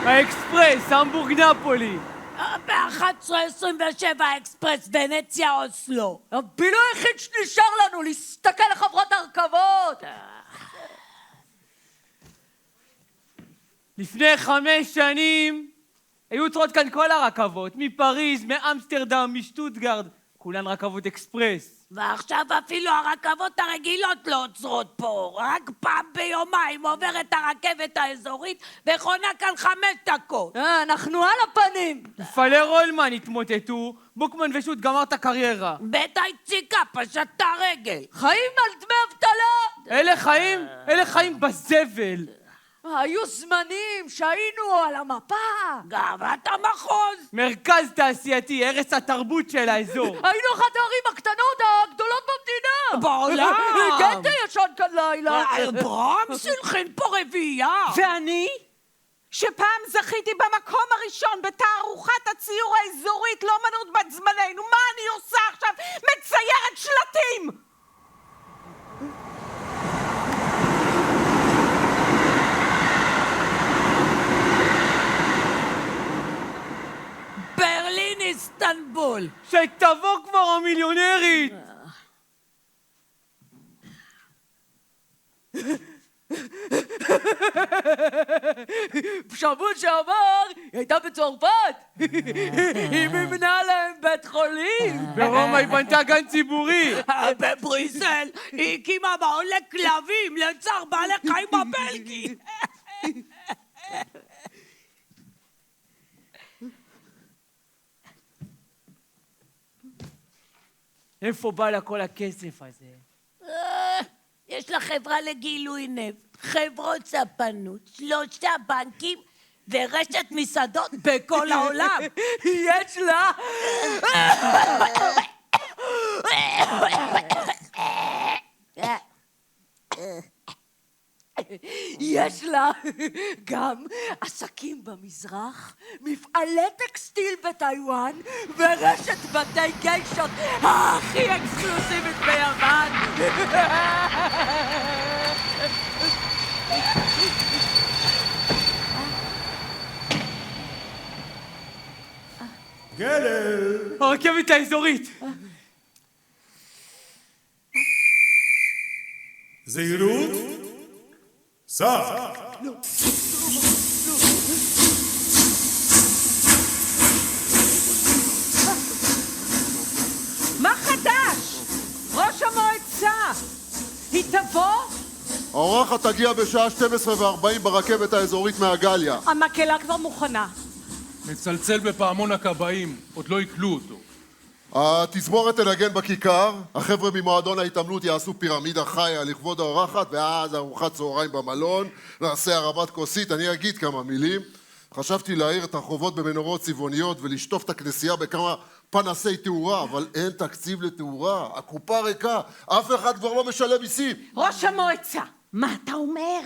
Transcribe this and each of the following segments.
האקספרס, המבורג נפולי. ב-11:27 האקספרס, ונציה אוסלו. הבילוי היחיד שנשאר לנו, להסתכל לחברות הרכבות. לפני 5 שנים היו עוצרות כאן כל הרכבות, מפריז, מאמסטרדם, משטוטגרד, כולן רכבות אקספרס. ועכשיו אפילו הרכבות הרגילות לא עוצרות פה. רק פעם ביומיים עוברת הרכבת האזורית וחונה כאן 5 דקות. אנחנו על הפנים. מפעלי רולמן התמוטטו, בוקמן ושות' גמר את הקריירה. בית היציקה פשט את הרגל. חיים על דמי אבטלה. אלה חיים בזבל. היו זמנים שהיינו על המפה. גאוות המחוז. מרכז תעשייתי, ערש התרבות של האזור. היינו אחת הערים הקטנות הגדולות במדינה. בעולם. גטה ישן כאן לילה. ברמס הלחין פה רביעייה. ואני, שפעם זכיתי במקום הראשון בתערוכת הציור האזורית לאמנות בת זמננו, מה אני עושה עכשיו? מציירת שלטים! ברלין איסטנבול. שתבוא כבר המיליונרית. בשבוע שעבר היא הייתה בצרפת. היא מימנה להם בית חולים. ברומא היא בנתה גן ציבורי. בבריסל היא הקימה מעון לכלבים לצער בעלי חיים הבלגי. איפה בא לה כל הכסף הזה? יש לה חברה לגילוי נפט, חברות ספנות, 3 בנקים ורשת מסעדות בכל העולם. יש לה יש לה גם עסקים במזרח, מפעלי טקסטיל בטיואן ורשת בתי גיישות הכי אקסקלוסיבית ביוון. גלל! הרכבת האזורית. זהירות? סע! מה חדש? ראש המועצה! היא תבוא? האורחת תגיע בשעה 12:40 ברכבת האזורית מהגליה. המקהלה כבר מוכנה. מצלצל בפעמון הכבאים, עוד לא יקלו אותו. התזמורת תנגן בכיכר, החבר'ה ממועדון ההתעמלות יעשו פירמידה חיה לכבוד האורחת, ואז ארוחת צהריים במלון, נעשה הרמת כוסית, אני אגיד כמה מילים. חשבתי להאיר את הרחובות במנורות צבעוניות ולשטוף את הכנסייה בכמה פנסי תאורה, אבל אין תקציב לתאורה, הקופה ריקה, אף אחד כבר לא משלם מיסים. ראש המועצה, מה אתה אומר?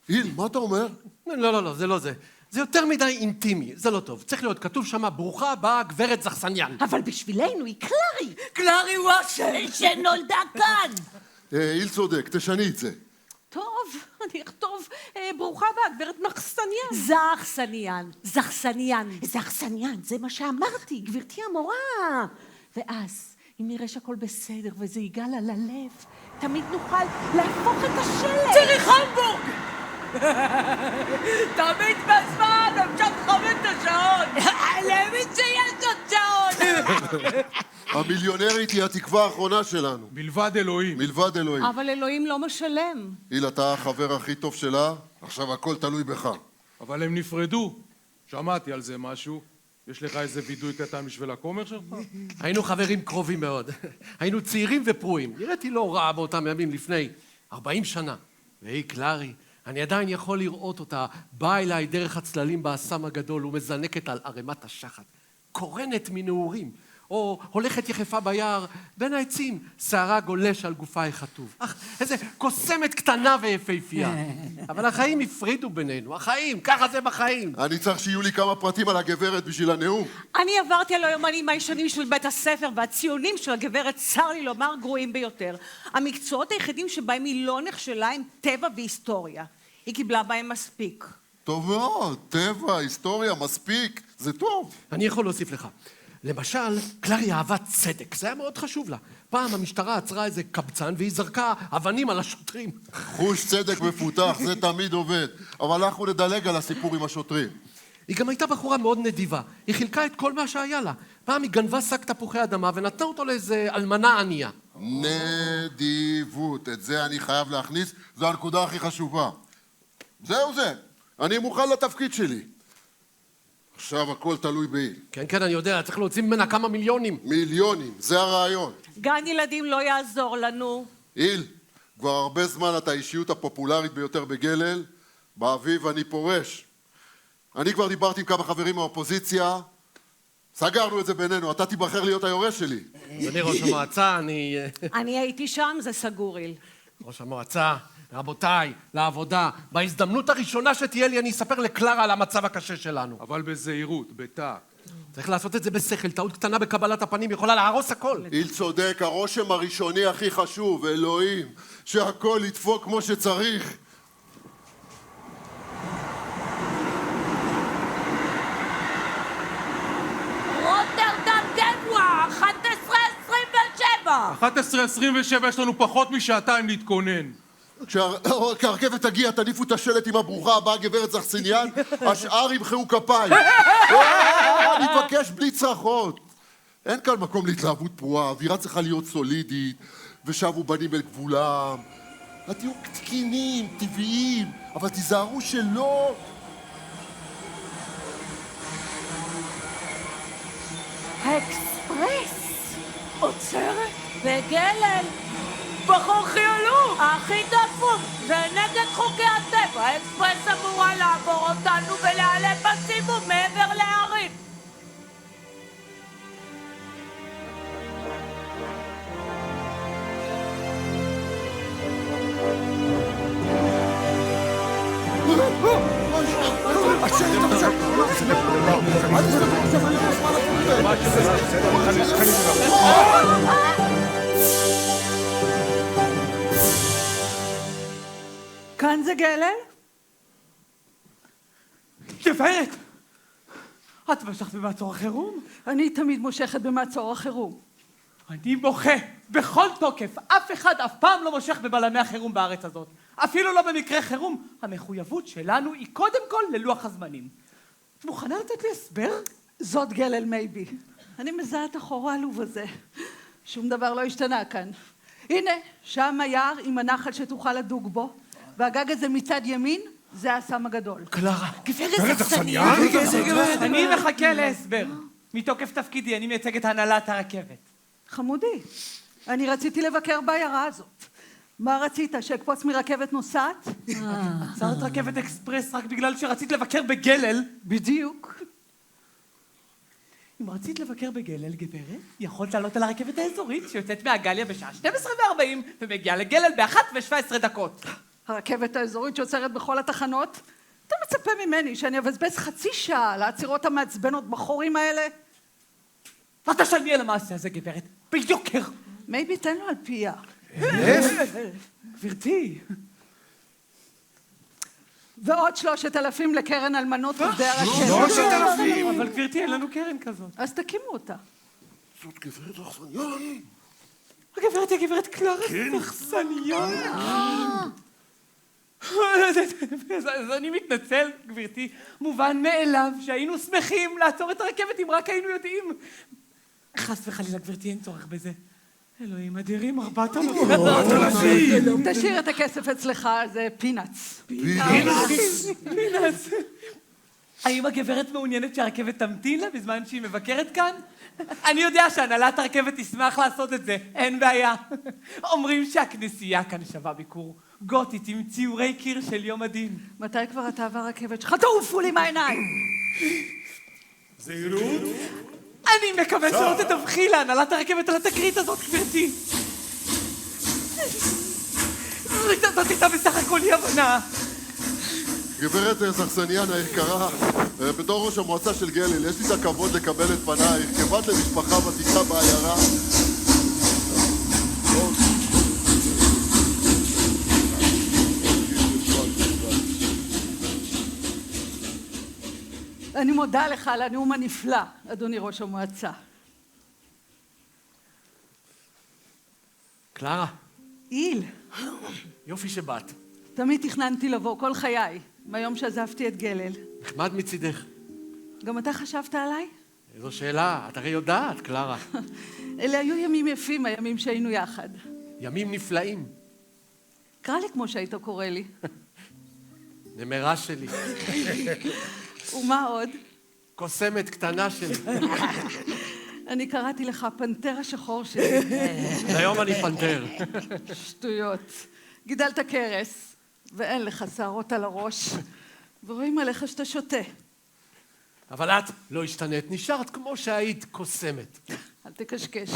היל, מה אתה אומר? לא, זה לא זה. זה יותר מדי אינטימי, זה לא טוב. צריך להיות כתוב שמה, ברוכה הבאה גברת זכסניאן. אבל בשבילנו היא קלרי. קלרי וואשר שנולדה כאן. היל צודק, תשני את זה. טוב, אני אכתוב ברוכה הבאה גברת מחסניאן. זכסניאן, זה מה שאמרתי, גברתי המורה. ואז, אם נראה שהכל בסדר וזה יגע לה ללב, תמיד נוכל להפוך את השלט. ציריך המבורג! תמיד בזמן, אפשר לכוון את השעון. למי שיש עוד שעון? המיליונרית היא התקווה האחרונה שלנו. מלבד אלוהים. מלבד אלוהים. אבל אלוהים לא משלם. היל, אתה החבר הכי טוב שלה, עכשיו הכל תלוי בך. אבל הם נפרדו. שמעתי על זה משהו. יש לך איזה וידוי קטן בשביל הכומר שלך? היינו חברים קרובים מאוד. היינו צעירים ופרועים. נראיתי לא רע באותם ימים לפני 40 שנה. והיא, קלרי, אני עדיין יכול לראות אותה, באה אליי דרך הצללים באסם הגדול ומזנקת על ערימת השחת. קורנת מנעורים, או הולכת יחפה ביער בין העצים, שערה גולש על גופה החטוב. איזה קוסמת קטנה ויפהפייה. אבל החיים הפרידו בינינו, החיים, ככה זה בחיים. אני צריך שיהיו לי כמה פרטים על הגברת בשביל הנאום. אני עברתי על היומנים הישנים של בית הספר, והציונים של הגברת, צר לי לומר, גרועים ביותר. המקצועות היחידים שבהם היא לא נכשלה הם טבע והיסטוריה. היא קיבלה בהם מספיק. טוב מאוד, טבע, היסטוריה, מספיק, זה טוב. אני יכול להוסיף לך. למשל, קלרי אהבה צדק, זה היה מאוד חשוב לה. פעם המשטרה עצרה איזה קבצן והיא זרקה אבנים על השוטרים. חוש צדק מפותח, זה תמיד עובד. אבל אנחנו נדלג על הסיפור עם השוטרים. היא גם הייתה בחורה מאוד נדיבה. היא חילקה את כל מה שהיה לה. פעם היא גנבה שק תפוחי אדמה ונתנה אותו לאיזה אלמנה ענייה. נדיבות, את זה אני חייב להכניס, זו הנקודה הכי חשובה. זהו זה, אני מוכן לתפקיד שלי. עכשיו הכל תלוי בי. כן, כן, אני יודע, צריך להוציא ממנה כמה מיליונים. מיליונים, זה הרעיון. גן ילדים לא יעזור לנו. היל, כבר הרבה זמן אתה האישיות הפופולרית ביותר בגלל, באביב אני פורש. אני כבר דיברתי עם כמה חברים מהאופוזיציה, סגרנו את זה בינינו, אתה תיבחר להיות היורש שלי. אדוני ראש המועצה, אני הייתי שם, זה סגוריל. ראש המועצה, רבותיי, לעבודה. בהזדמנות הראשונה שתהיה לי, אני אספר לקלרה על המצב הקשה שלנו. אבל בזהירות, בטעם. צריך לעשות את זה בשכל, טעות קטנה בקבלת הפנים יכולה להרוס הכל. היל צודק, הרושם הראשוני הכי חשוב, אלוהים, שהכל ידפוק כמו שצריך. רוטרדם גנואה, 11:27. 11:27 יש לנו פחות משעתיים להתכונן. כשהרכבת תגיע, תניפו את השלט עם הברוכה הבאה, גברת זכסיניאן, השאר ימחאו כפיים. אני מבקש בלי צרחות. אין כאן מקום להתלהבות פרועה, האווירה צריכה להיות סולידית, ושבו בנים אל גבולם. תהיו תקינים, טבעיים, אבל תיזהרו שלא... האקספרס עוצרת בגלל. בחור חיילות! הכי דפוק! זה נגד חוקי הטבע! האקספרס אמורה לעבור אותנו ולהעלה בסיבוב מעבר להרים! כאן זה גלל? גברת! את משכת במעצור החירום? אני תמיד מושכת במעצור החירום. אני מוחה בכל תוקף. אף אחד אף פעם לא מושך בבלמי החירום בארץ הזאת. אפילו לא במקרה חירום. המחויבות שלנו היא קודם כל ללוח הזמנים. את מוכנה לתת לי הסבר? זאת גלל מייבי. אני מזהה את החור העלוב הזה. שום דבר לא השתנה כאן. הנה, שם היער עם הנחל שתוכל לדוג בו, והגג הזה מצד ימין, זה האסם הגדול. קלרה. גברת זכסניאן? אני מחכה להסבר. מתוקף תפקידי, אני מייצג את הנהלת הרכבת. חמודי, אני רציתי לבקר בעיירה הזאת. מה רצית, שאקפוץ מרכבת נוסעת? עצרת רכבת אקספרס רק בגלל שרצית לבקר בגלל? בדיוק. אם רצית לבקר בגלל, גברת, יכולת לעלות על הרכבת האזורית שיוצאת מהגליה בשעה 12:40 ומגיעה לגלל ב-1:17. הרכבת האזורית שעוצרת בכל התחנות? אתה מצפה ממני שאני אבזבז חצי שעה על העצירות המעצבנות בחורים האלה? ואת תשלמי על המעשה הזה, גברת, ביוקר. מייבי, תן לו על פיה. גברתי. ועוד 3,000 לקרן אלמנות עובדי הרכבת. 3,000? אבל גברתי, אין לנו קרן כזאת. אז תקימו אותה. זאת גברת זכסניאן. הגברת היא גברת קלרה זכסניאן. אז אני מתנצל, גברתי. מובן מאליו שהיינו שמחים לעצור את הרכבת אם רק היינו יודעים. חס וחלילה, גברתי, אין צורך בזה. אלוהים אדירים, 4,000. תשאיר את הכסף אצלך, זה פינאץ. פינאץ. האם הגברת מעוניינת שהרכבת תמתין לה בזמן שהיא מבקרת כאן? אני יודע שהנהלת הרכבת תשמח לעשות את זה, אין בעיה. אומרים שהכנסייה כאן שווה ביקור. גותית עם ציורי קיר של יום הדין. מתי כבר אתה והרכבת שלך? תעופו לי מהעיניים! זהירות. אני מקווה שלא תדווחי להנהלת הרכבת על התקרית הזאת, גברתי. זאת הייתה בסך הכל אי הבנה. גברת זכסניאן היקרה, בתור ראש המועצה של גליל, יש לי את הכבוד לקבל את פנייך כבת למשפחה ותיקה בעיירה. אני מודה לך על הנאום הנפלא, אדוני ראש המועצה. קלרה, איל, יופי שבאת. תמיד תכננתי לבוא כל חיי, מהיום שעזבתי את גלל. נחמד מצידך. גם אתה חשבת עליי? איזו שאלה, את הרי יודעת, קלרה. אלה היו ימים יפים, הימים שהיינו יחד. ימים נפלאים. קרא לי כמו שהיית קורא לי. נמרה שלי. ומה עוד? קוסמת קטנה שלי. אני קראתי לך פנתר השחור שלי. היום אני פנתר. שטויות. גידלת קרס, ואין לך שערות על הראש, ורואים עליך שאתה שותה. אבל את לא השתנית, נשארת כמו שהיית קוסמת. אל תקשקש.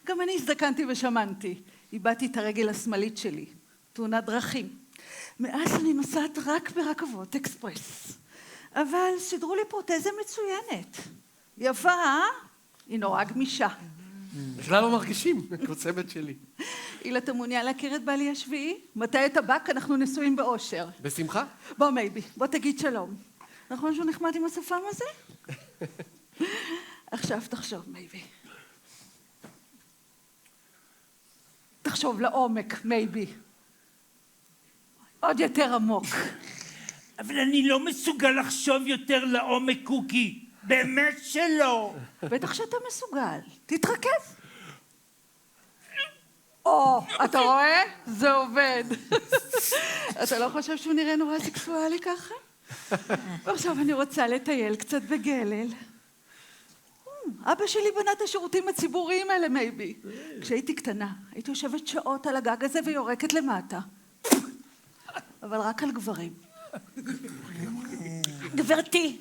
גם אני הזדקנתי ושמנתי. איבדתי את הרגל השמאלית שלי. תאונת דרכים. מאז אני נוסעת רק ברכבות אקספרס. אבל סידרו לי פרוטזה מצוינת. יפה, אה? היא נורא גמישה. בכלל לא מרגישים, קוסמת שלי. איל, אתה מעוניין להכיר את בעלי השביעי? מתי את הבק? אנחנו נשואים באושר. בשמחה? בוא מייבי, בוא תגיד שלום. נכון שהוא נחמד עם השפם הזה? עכשיו תחשוב מייבי. תחשוב לעומק מייבי. עוד יותר עמוק. אבל אני לא מסוגל לחשוב יותר לעומק, קוקי. באמת שלא. בטח שאתה מסוגל. תתרכז. או, אתה רואה? זה עובד. אתה לא חושב שהוא נראה נורא סקסואלי ככה? ועכשיו אני רוצה לטייל קצת בגלל. אבא שלי בנה את השירותים הציבוריים האלה, מייבי. כשהייתי קטנה, הייתי יושבת שעות על הגג הזה ויורקת למטה. אבל רק על גברים. גברתי,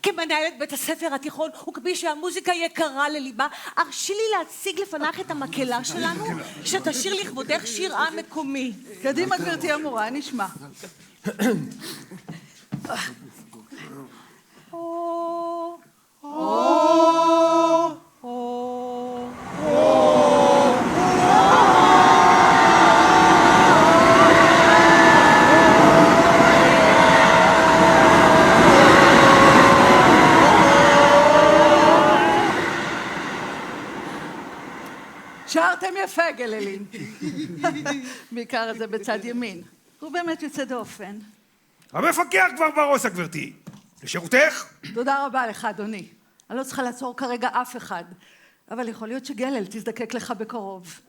כמנהלת בית הספר התיכון, וכמי שהמוזיקה יקרה לליבה, הרשי לי להציג לפניך את המקהלה שלנו, שתשיר לכבודך שיר עם מקומי. קדימה, גברתי המורה, נשמע. שרתם יפה, גללין. בעיקר זה בצד ימין. הוא באמת יוצא דופן. המפקח כבר ברוסה, גברתי. לשירותך? תודה רבה לך, אדוני. אני לא צריכה לעצור כרגע אף אחד, אבל יכול להיות שגלל תזדקק לך בקרוב.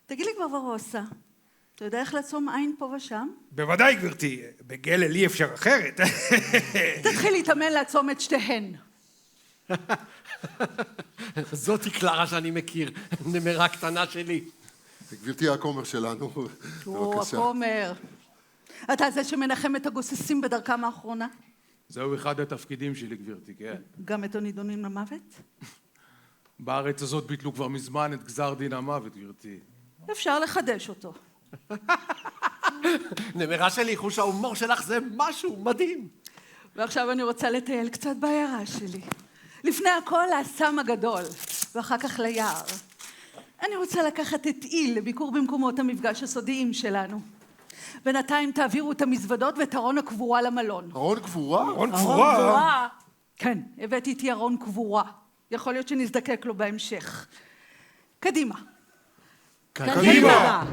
תגיד לי כבר ברוסה, אתה יודע איך לעצום עין פה ושם? בוודאי, גברתי. בגלל אי אפשר אחרת. תתחיל להתאמן לעצום את שתיהן. זאתי קלרה שאני מכיר, נמרה קטנה שלי. גברתי הכומר שלנו, בבקשה. הכומר. אתה זה שמנחם את הגוססים בדרכם האחרונה? זהו אחד התפקידים שלי, גברתי, כן. גם את הנידונים למוות? בארץ הזאת ביטלו כבר מזמן את גזר דין המוות, גברתי. אפשר לחדש אותו. נמרה שלי, חוש ההומור שלך זה משהו מדהים. ועכשיו אני רוצה לטייל קצת בעיירה שלי. לפני הכל לאסם הגדול, ואחר כך ליער. אני רוצה לקחת את איל לביקור במקומות המפגש הסודיים שלנו. בינתיים תעבירו את המזוודות ואת ארון הקבורה למלון. ארון קבורה? ארון קבורה? כן, הבאתי איתי ארון קבורה. יכול להיות שנזדקק לו בהמשך. קדימה. קדימה!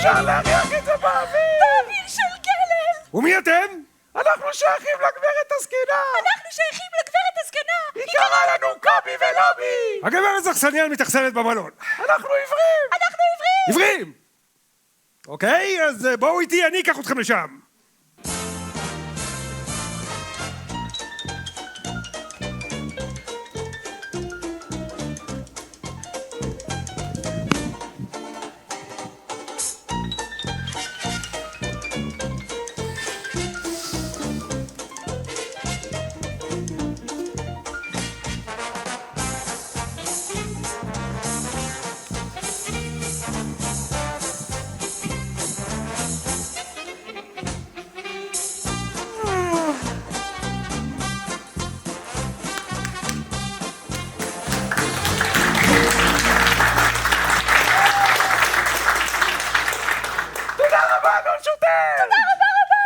אפשר להריח את זה באוויר! באוויר של גלל! ומי אתם? אנחנו שייכים לגברת הזקנה! אנחנו שייכים לגברת הזקנה! היא קראה לנו קובי ולובי! הגברת זכסניאן מתאכסנת במלון. אנחנו עיוורים! אנחנו עיוורים! עיוורים! אוקיי, אז בואו איתי, אני אקח אתכם לשם.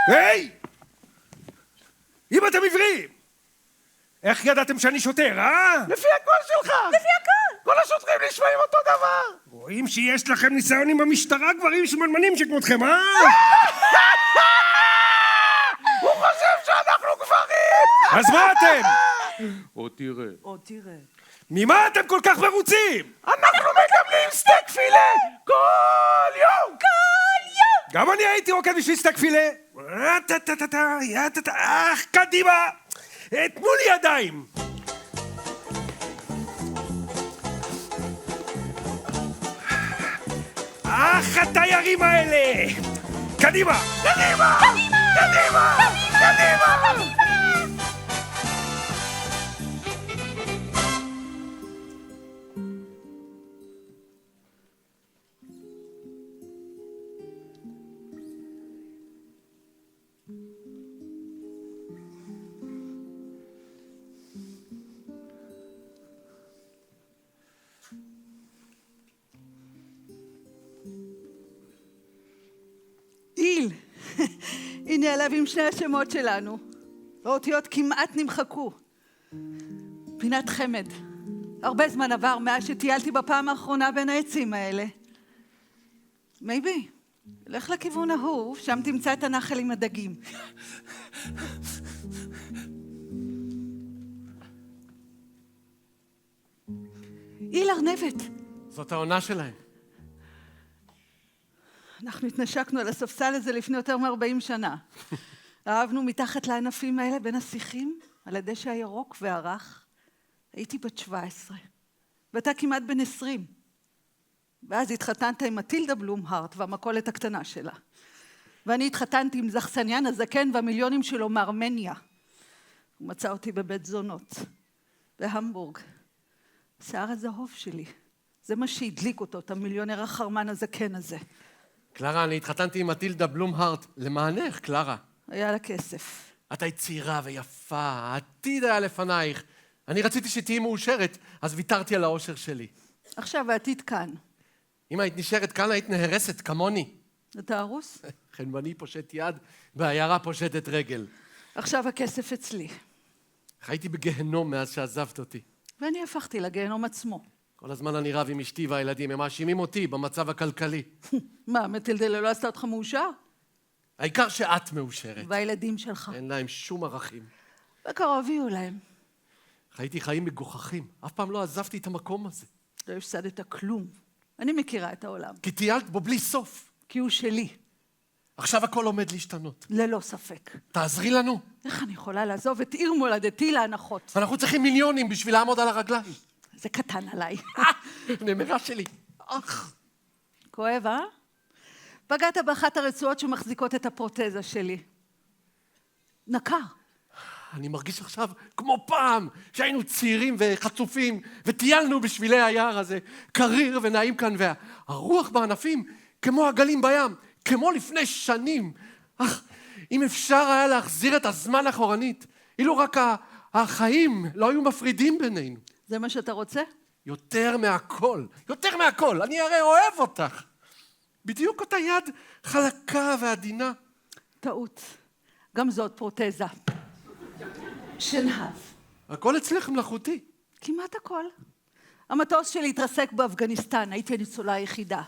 היי! אם אתם עיוורים! איך ידעתם שאני שוטר, אה? לפי הקול שלך! לפי הקול! כל השוטרים נשמעים אותו דבר! רואים שיש לכם ניסיון עם המשטרה, גברים שמנמנים שכמותכם, אה? הוא חושב שאנחנו גברים! אז מה אתם? או תראה. ממה אתם כל כך מרוצים? אנחנו מקבלים סטייק פילה כל יום! גם אני הייתי רוקד בשביל סטייק פילה. קדימה! תנו לי ידיים! התיירים האלה! קדימה! קדימה! קדימה! קדימה! איל, הנה עליו עם שני השמות שלנו. האותיות כמעט נמחקו. פינת חמד. הרבה זמן עבר מאז שטיילתי בפעם האחרונה בין העצים האלה. מייבי, לך לכיוון ההוא, שם תמצא את הנחל עם הדגים. איל ארנבת. זאת העונה שלהם. אנחנו התנשקנו על הספסל הזה לפני יותר מ-40 שנה. אהבנו מתחת לענפים האלה בין השיחים, על הדשא הירוק והרך. הייתי בת 17, ואתה כמעט בן 20. ואז התחתנת עם מטילדה בלומהארט והמכולת הקטנה שלה. ואני התחתנתי עם זכסניאן הזקן והמיליונים שלו מארמניה. הוא מצא אותי בבית זונות, בהמבורג. שיער הזהוב שלי, זה מה שהדליק אותו, את המיליונר החרמן הזקן הזה. קלרה, אני התחתנתי עם מטילדה בלומהארט למענך, קלרה. היה לה כסף. את היית צעירה ויפה, העתיד היה לפנייך. אני רציתי שתהיי מאושרת, אז ויתרתי על האושר שלי. עכשיו העתיד כאן. אם היית נשארת כאן, היית נהרסת כמוני. אתה הרוס? חנווני פושט יד, והעיירה פושטת רגל. עכשיו הכסף אצלי. חייתי בגהנום מאז שעזבת אותי. ואני הפכתי לגיהנום עצמו. כל הזמן אני רב עם אשתי והילדים, הם מאשימים אותי במצב הכלכלי. מה, מטילדה לא עשתה אותך מאושר? העיקר שאת מאושרת. והילדים שלך. אין להם שום ערכים. בקרוב יהיו להם. חייתי חיים מגוחכים, אף פעם לא עזבתי את המקום הזה. לא הפסדת כלום. אני מכירה את העולם. כי טיילת בו בלי סוף. כי הוא שלי. עכשיו הכל עומד להשתנות. ללא ספק. תעזרי לנו. איך אני יכולה לעזוב את עיר מולדתי להנחות? אנחנו צריכים מיליונים בשביל לעמוד על הרגליים. זה קטן עליי. נמרה שלי. אך. כואב, אה? פגעת באחת הרצועות שמחזיקות את הפרוטזה שלי. נקר. אני מרגיש עכשיו כמו פעם, שהיינו צעירים וחצופים, וטיילנו בשבילי היער הזה, קריר ונעים כאן, והרוח בענפים, כמו הגלים בים, כמו לפני שנים. אך, אם אפשר היה להחזיר את הזמן אחורנית, אילו רק החיים לא היו מפרידים בינינו. זה מה שאתה רוצה? יותר מהכל, יותר מהכל, אני הרי אוהב אותך. בדיוק אותה יד חלקה ועדינה. טעות. גם זאת פרוטזה. שנהב. הכל אצלך מלאכותי. כמעט הכל. המטוס שלי התרסק באפגניסטן, הייתי הניצולה היחידה.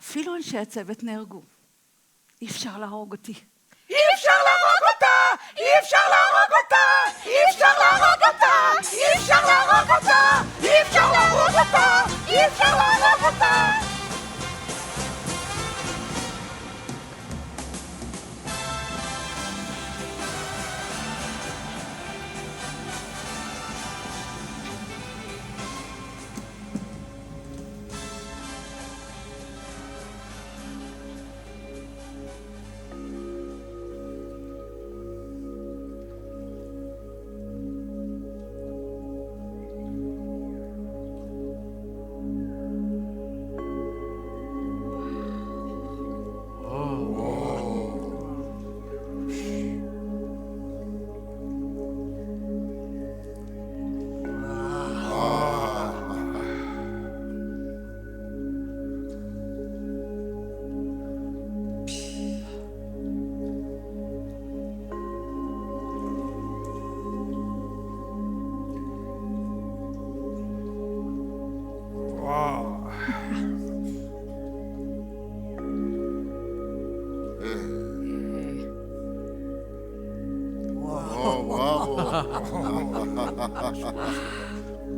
אפילו אנשי הצוות נהרגו. אי אפשר להרוג אותי. אי אפשר להרוג אותה! אי אפשר להרוג אותה! אי אפשר להרוג אותה! אי אפשר להרוג אותה! אי אפשר להרוג אותה! אי אפשר להרוג אותה!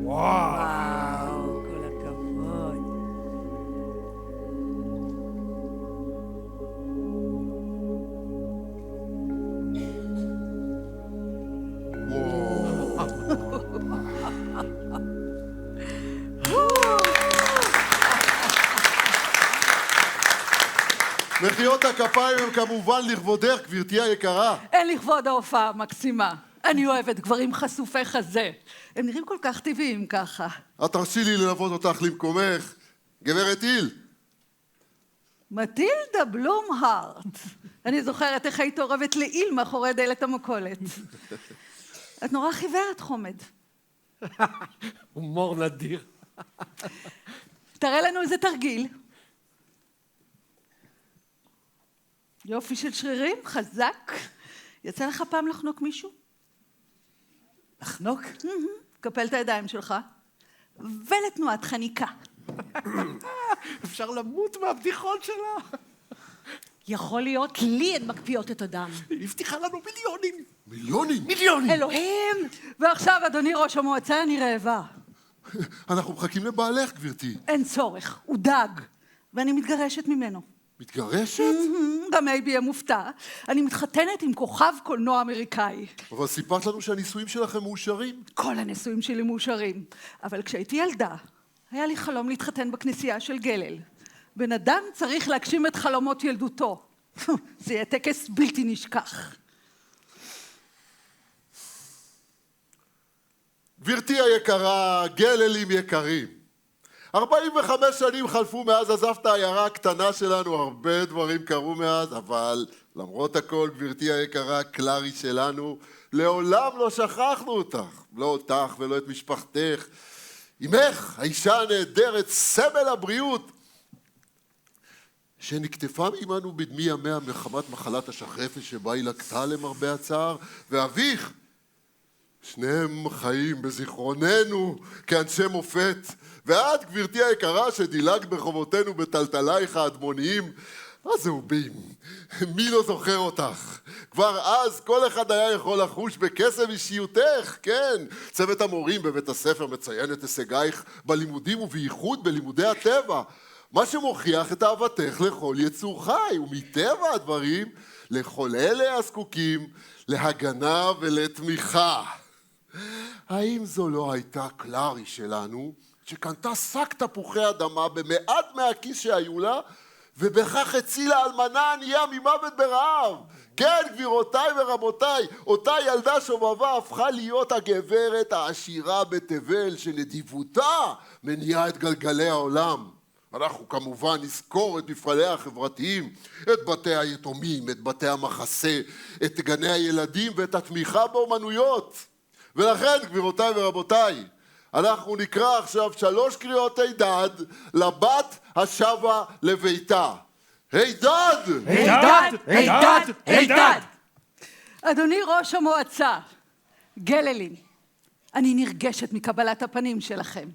וואו, כל הכבוד. מחיאות הכפיים הם כמובן לכבודך, גברתי היקרה. אין לכבוד ההופעה המקסימה. אני אוהבת גברים חשופי חזה. הם נראים כל כך טבעיים ככה. את תרשי לי ללוות אותך למקומך, גברת היל. מטילדה בלומהארט. אני זוכרת איך היית אורבת לעיל מאחורי דלת המכולת. את נורא חיוורת, חומד. הומור נדיר. תראה לנו איזה תרגיל. יופי של שרירים, חזק. יצא לך פעם לחנוק מישהו? לחנוק? קפל את הידיים שלך. ולתנועת חניקה. אפשר למות מהבדיחות שלה. יכול להיות לי הן מקפיאות את הדם. היא הבטיחה לנו מיליונים. מיליונים? מיליונים! אלוהים! ועכשיו, אדוני ראש המועצה, אני רעבה. אנחנו מחכים לבעלך, גברתי. אין צורך, הוא דג. ואני מתגרשת ממנו. מתגרשת? גם מייבי יהיה מופתע. אני מתחתנת עם כוכב קולנוע אמריקאי. אבל סיפרת לנו שהנישואים שלכם מאושרים. כל הנישואים שלי מאושרים. אבל כשהייתי ילדה, היה לי חלום להתחתן בכנסייה של גלל. בן אדם צריך להגשים את חלומות ילדותו. זה יהיה טקס בלתי נשכח. גברתי היקרה, גללים יקרים. 45 שנים חלפו מאז עזבת העיירה הקטנה שלנו, הרבה דברים קרו מאז, אבל למרות הכל, גברתי היקרה, קלארי שלנו, לעולם לא שכחנו אותך. לא אותך ולא את משפחתך. אמך, האישה הנהדרת, סמל הבריאות, שנקטפה מעמנו בדמי ימיה מחמת מחלת השחרפת שבה היא לקטה למרבה הצער, ואביך, שניהם חיים בזיכרוננו כאנשי מופת, ואת, גברתי היקרה, שדילגת ברחובותינו בטלטלייך האדמוניים, מה זהו בים? מי לא זוכר אותך? כבר אז כל אחד היה יכול לחוש בקסם אישיותך, כן. צוות המורים בבית הספר מציין את הישגייך בלימודים ובייחוד בלימודי הטבע, מה שמוכיח את אהבתך לכל יצור חי, ומטבע הדברים לכל אלה הזקוקים להגנה ולתמיכה. האם זו לא הייתה קלארי שלנו, שקנתה שק תפוחי אדמה במעט מהכיס שהיו לה, ובכך הצילה אלמנה ענייה ממוות ברעב? כן, גבירותיי ורבותיי, אותה ילדה שובבה הפכה להיות הגברת העשירה בתבל, שנדיבותה מניעה את גלגלי העולם. אנחנו כמובן נזכור את מפעליה החברתיים, את בתי היתומים, את בתי המחסה, את גני הילדים ואת התמיכה באומנויות. ולכן, גבירותיי ורבותיי, אנחנו נקרא עכשיו 3 קריאות הידד לבת השבה לביתה. הידד! הידד! הידד! הידד! אדוני ראש המועצה, גללים, אני נרגשת מקבלת הפנים שלכם.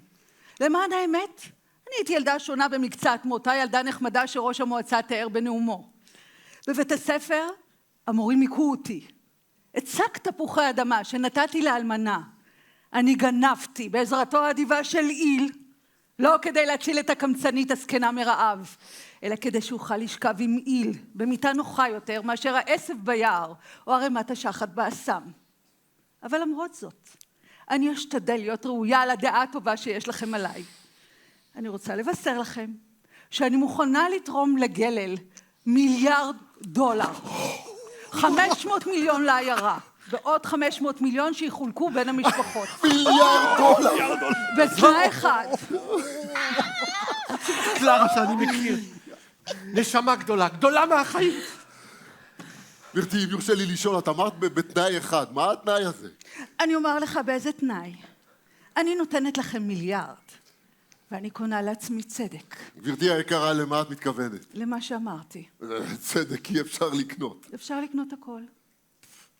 למען האמת, אני הייתי ילדה שונה במקצת, מאותה ילדה נחמדה שראש המועצה תיאר בנאומו. בבית הספר המורים היכו אותי. את שק תפוחי אדמה שנתתי לאלמנה, אני גנבתי בעזרתו האדיבה של איל, לא כדי להציל את הקמצנית הזקנה מרעב, אלא כדי שאוכל לשכב עם איל במיטה נוחה יותר מאשר העשב ביער או ערימת השחת באסם. אבל למרות זאת, אני אשתדל להיות ראויה לדעה הטובה שיש לכם עליי. אני רוצה לבשר לכם שאני מוכנה לתרום לגלל $1 מיליארד. 500 מיליון לעיירה, ועוד 500 מיליון שיחולקו בין המשפחות. $1 מיליארד! בתנאי אחד. קלרה שאני מכיר. נשמה גדולה, גדולה מהחיים. גברתי, אם יורשה לי לשאול, את אמרת בתנאי אחד, מה התנאי הזה? אני אומר לך באיזה תנאי. אני נותנת לכם $1 מיליארד, ואני קונה לעצמי צדק. גברתי היקרה, למה את מתכוונת? למה שאמרתי. צדק אי אפשר לקנות. אפשר לקנות הכל.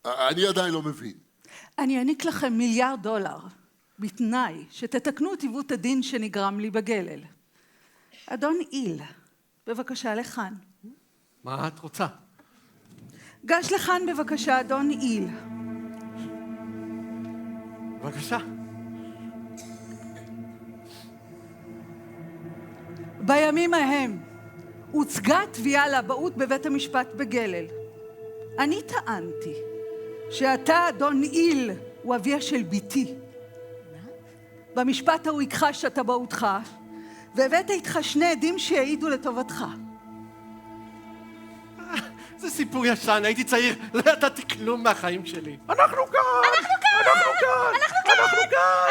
אני עדיין לא מבין. אני אעניק לכם $1 מיליארד, בתנאי שתתקנו את עיוות הדין שנגרם לי בגלל. אדון איל, בבקשה לכאן. מה את רוצה? גש לכאן בבקשה, אדון איל. בבקשה. בימים ההם הוצגה תביעה לאבהות בבית המשפט בגלל. אני טענתי שאתה, אדון איל, הוא אביה של ביתי. במשפט ההוא הכחשת אבהותך, והבאת איתך 2 עדים שיעידו לטובתך. זה סיפור ישן, הייתי צעיר, לא ידעתי כלום מהחיים שלי. אנחנו כאן! אנחנו כאן! אנחנו כאן! אנחנו כאן!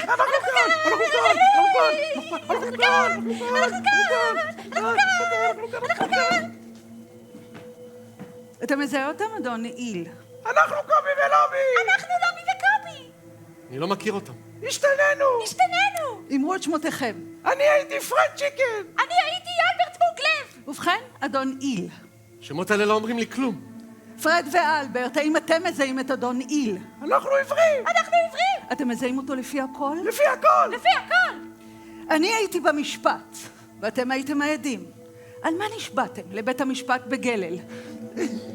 אנחנו כאן! אנחנו כאן! אנחנו כאן! אנחנו כאן! אתה מזהה אותם, אדון איל? אנחנו קובי ולובי! אנחנו לובי וקובי! אני לא מכיר אותם. השתננו! השתננו! אמרו את שמותיכם. אני הייתי פרד צ'יקן! אני הייתי אלברט מוגלב! ובכן, אדון איל. השמות האלה לא אומרים לי כלום. פרד ואלברט, האם אתם מזהים את אדון איל? אנחנו עיוורים! אנחנו עיוורים! אתם מזהים אותו לפי הכל? לפי הכל! לפי הכל! אני הייתי במשפט, ואתם הייתם העדים. על מה נשבעתם לבית המשפט בגלל?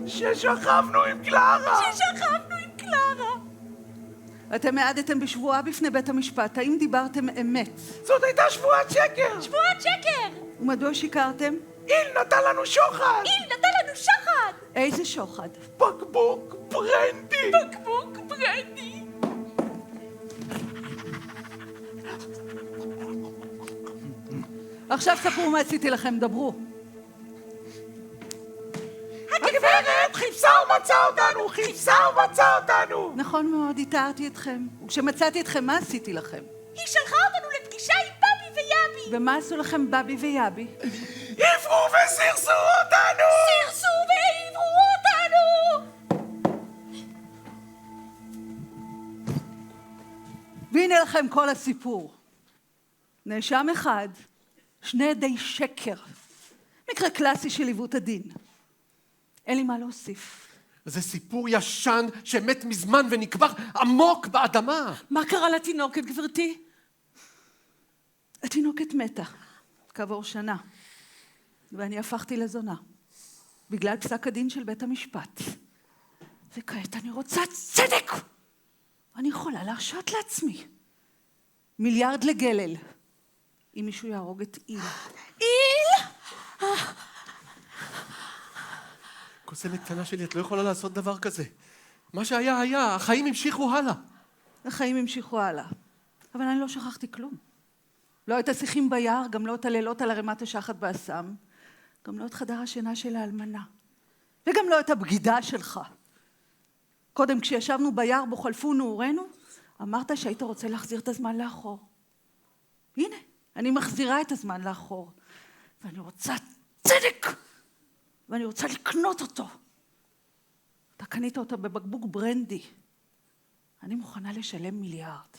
ששכבנו עם קלרה! ששכבנו עם קלרה! אתם העדתם בשבועה בפני בית המשפט. האם דיברתם אמת? זאת הייתה שבועת שקר! שבועת שקר! ומדוע שיקרתם? איל נתן לנו שוחד! איל נתן לנו שוחד! איזה שוחד? בקבוק ברנדי! בקבוק ברנדי! עכשיו ספרו מה עשיתי לכם, דברו. הגברת חיפשה ומצא אותנו! חיפשה ומצא אותנו! נכון מאוד, איתרתי אתכם. וכשמצאתי אתכם, מה עשיתי לכם? היא שלחה אותנו לפגישה עם בבי ויאבי! ומה עשו לכם בבי ויאבי? עברו וסרסו אותנו! סרסו ועברו אותנו! והנה לכם כל הסיפור. נאשם אחד, 2 עדי שקר. מקרה קלאסי של עיוות הדין. אין לי מה להוסיף. זה סיפור ישן שמת מזמן ונקבר עמוק באדמה. מה קרה לתינוקת, גברתי? התינוקת מתה, כעבור שנה, ואני הפכתי לזונה, בגלל פסק הדין של בית המשפט. וכעת אני רוצה צדק! אני יכולה להרשות לעצמי. $1 מיליארד לגלל, אם מישהו יהרוג את איל. איל! קוסמת קטנה שלי, את לא יכולה לעשות דבר כזה. מה שהיה היה, החיים המשיכו הלאה. החיים המשיכו הלאה, אבל אני לא שכחתי כלום. לא את השיחים ביער, גם לא את הלילות על ערימת השחת באסם, גם לא את חדר השינה של האלמנה, וגם לא את הבגידה שלך. קודם כשישבנו ביער בו חלפו נעורינו, אמרת שהיית רוצה להחזיר את הזמן לאחור. הנה, אני מחזירה את הזמן לאחור, ואני רוצה צדק, ואני רוצה לקנות אותו. אתה קנית אותו בבקבוק ברנדי. אני מוכנה לשלם $1 מיליארד.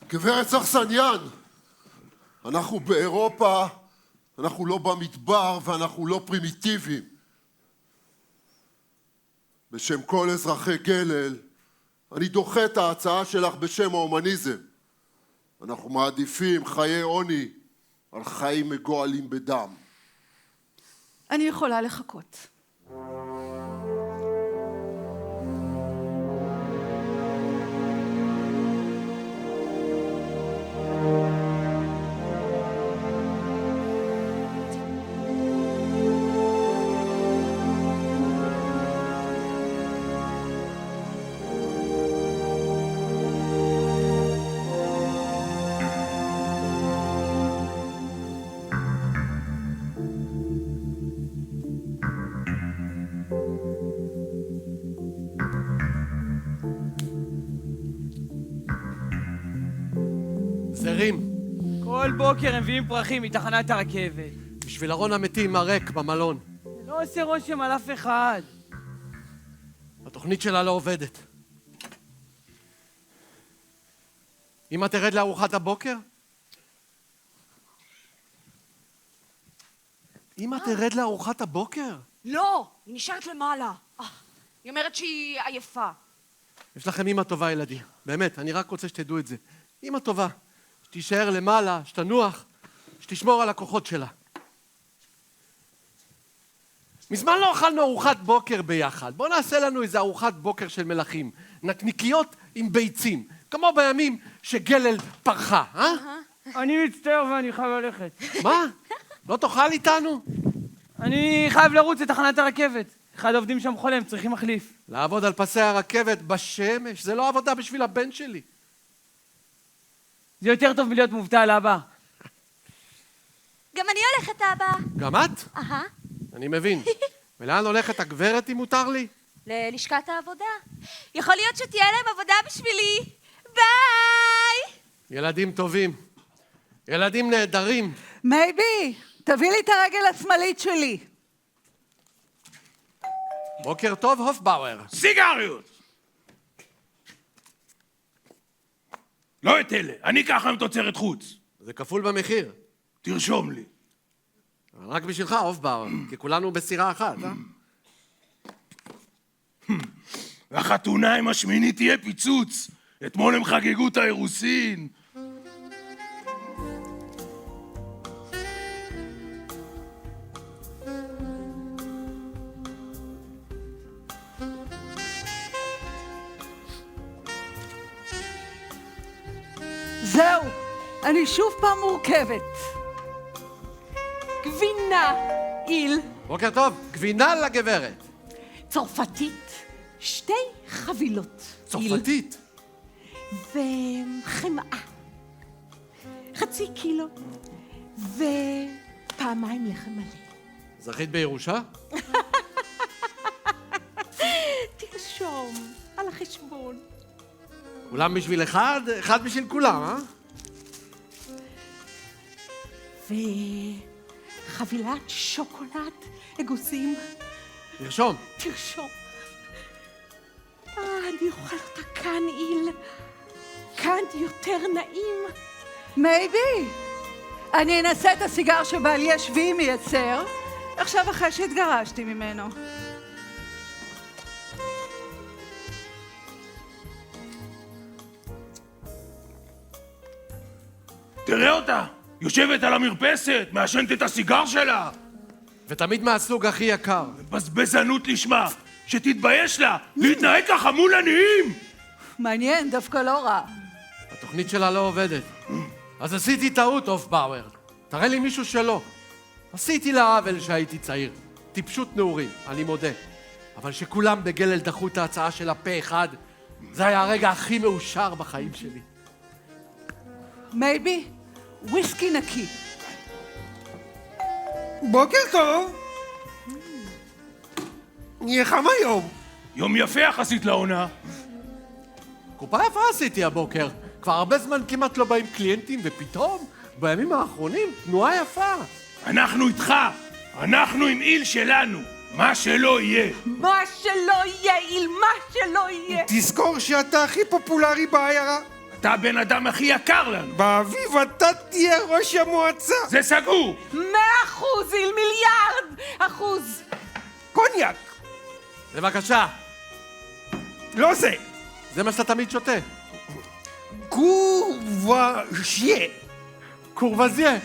גברת סכסניאן, אנחנו באירופה, אנחנו לא במדבר ואנחנו לא פרימיטיביים. בשם כל אזרחי גלל, אני דוחה את ההצעה שלך בשם ההומניזם. אנחנו מעדיפים חיי עוני על חיים מגועלים בדם. אני יכולה לחכות. זרים, כל בוקר הם מביאים פרחים מתחנת הרכבת. בשביל ארון המתים הריק במלון. זה לא עושה רושם על אף אחד. התוכנית שלה לא עובדת. אמא תרד לארוחת הבוקר? אמא תרד לארוחת הבוקר? לא, היא נשארת למעלה. היא אומרת שהיא עייפה. יש לכם אמא טובה, ילדים. באמת, אני רק רוצה שתדעו את זה. אמא טובה. שתישאר למעלה, שתנוח, שתשמור על הכוחות שלה. מזמן לא אכלנו ארוחת בוקר ביחד. בואו נעשה לנו איזו ארוחת בוקר של מלכים. נקניקיות עם ביצים. כמו בימים שגלל פרחה, אה? אני מצטער ואני חייב ללכת. מה? לא תאכל איתנו? אני חייב לרוץ לתחנת הרכבת. אחד העובדים שם חולה, הם צריכים מחליף. לעבוד על פסי הרכבת בשמש, זה לא עבודה בשביל הבן שלי. זה יותר טוב מלהיות מובטל, אבא. גם אני הולכת, אבא. גם את? אני מבין. ולאן הולכת הגברת, אם מותר לי? ללשכת העבודה. יכול להיות שתהיה להם עבודה בשבילי. ביי! ילדים טובים. ילדים נהדרים. מייבי, תביא לי את הרגל השמאלית שלי. בוקר טוב, הופבאואר. סיגריות! לא את אלה, אני ככה עם תוצרת חוץ. זה כפול במחיר. תרשום לי. רק בשבילך, הופבאואר, כי כולנו בסירה אחת, אה? החתונה עם השמינית תהיה פיצוץ. אתמול הם חגגו את האירוסין. זהו, אני שוב פעם מורכבת. גבינה, איל, בוקר טוב, גבינה לגברת. צרפתית, 2 חבילות. צרפתית. וחמאה, 0.5 קילו, ופעמיים לחם מלא. זכית בירושה? תרשום, על החשבון. כולם בשביל אחד, אחד בשביל כולם, אה? וחבילת שוקולד אגוזים. תרשום. תרשום. אני אוכל אותה כאן, איל. כאן יותר נעים. מייבי, אני אנסה את הסיגר שבעלי השביעי מייצר, עכשיו אחרי שהתגרשתי ממנו. תראה אותה, יושבת על המרפסת, מעשנת את הסיגר שלה. ותמיד מהסוג הכי יקר. בזבזנות לשמה, שתתבייש לה, להתנהג ככה מול עניים. מעניין, דווקא לא רע. התוכנית שלה לא עובדת. אז עשיתי טעות, הופבאואר. תראה לי מישהו שלא. עשיתי לה עוול שהייתי צעיר. טיפשות נעורים, אני מודה. אבל שכולם בגלל דחו את ההצעה שלה פה אחד, זה היה הרגע הכי מאושר בחיים שלי. מייבי, וויסקי נקי. בוקר טוב. נהיה חם היום. יום יפה יחסית לעונה. קופה יפה עשיתי הבוקר. כבר הרבה זמן כמעט לא באים קליינטים, ופתאום, בימים האחרונים, תנועה יפה. אנחנו איתך, אנחנו עם איל שלנו, מה שלא יהיה. מה שלא יהיה, איל, מה שלא יהיה. תזכור שאתה הכי פופולרי בעיירה. אתה הבן אדם הכי יקר לנו. באביב אתה תהיה ראש המועצה. זה סגור. 100%, איל, 1,000,000,000%. קוניאק. בבקשה. לא זה. זה מה שאתה תמיד שותה. קובאז'ה. קורבזיה.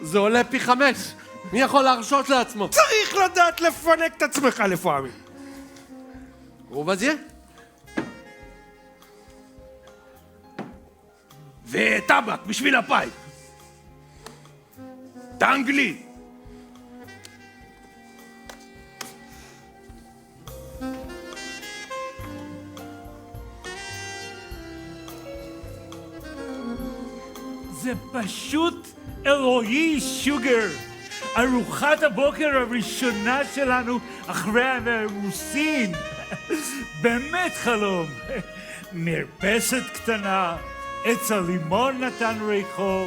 זה עולה פי 5. מי יכול להרשות לעצמו? צריך לדעת לפנק את עצמך לפעמים. קורבזיה? וטבק בשביל הפייפ. טנגלי. זה פשוט אלוהי שוגר. ארוחת הבוקר הראשונה שלנו אחרי האירוסין. באמת חלום. מרפסת קטנה, עץ הלימון נתן ריחו.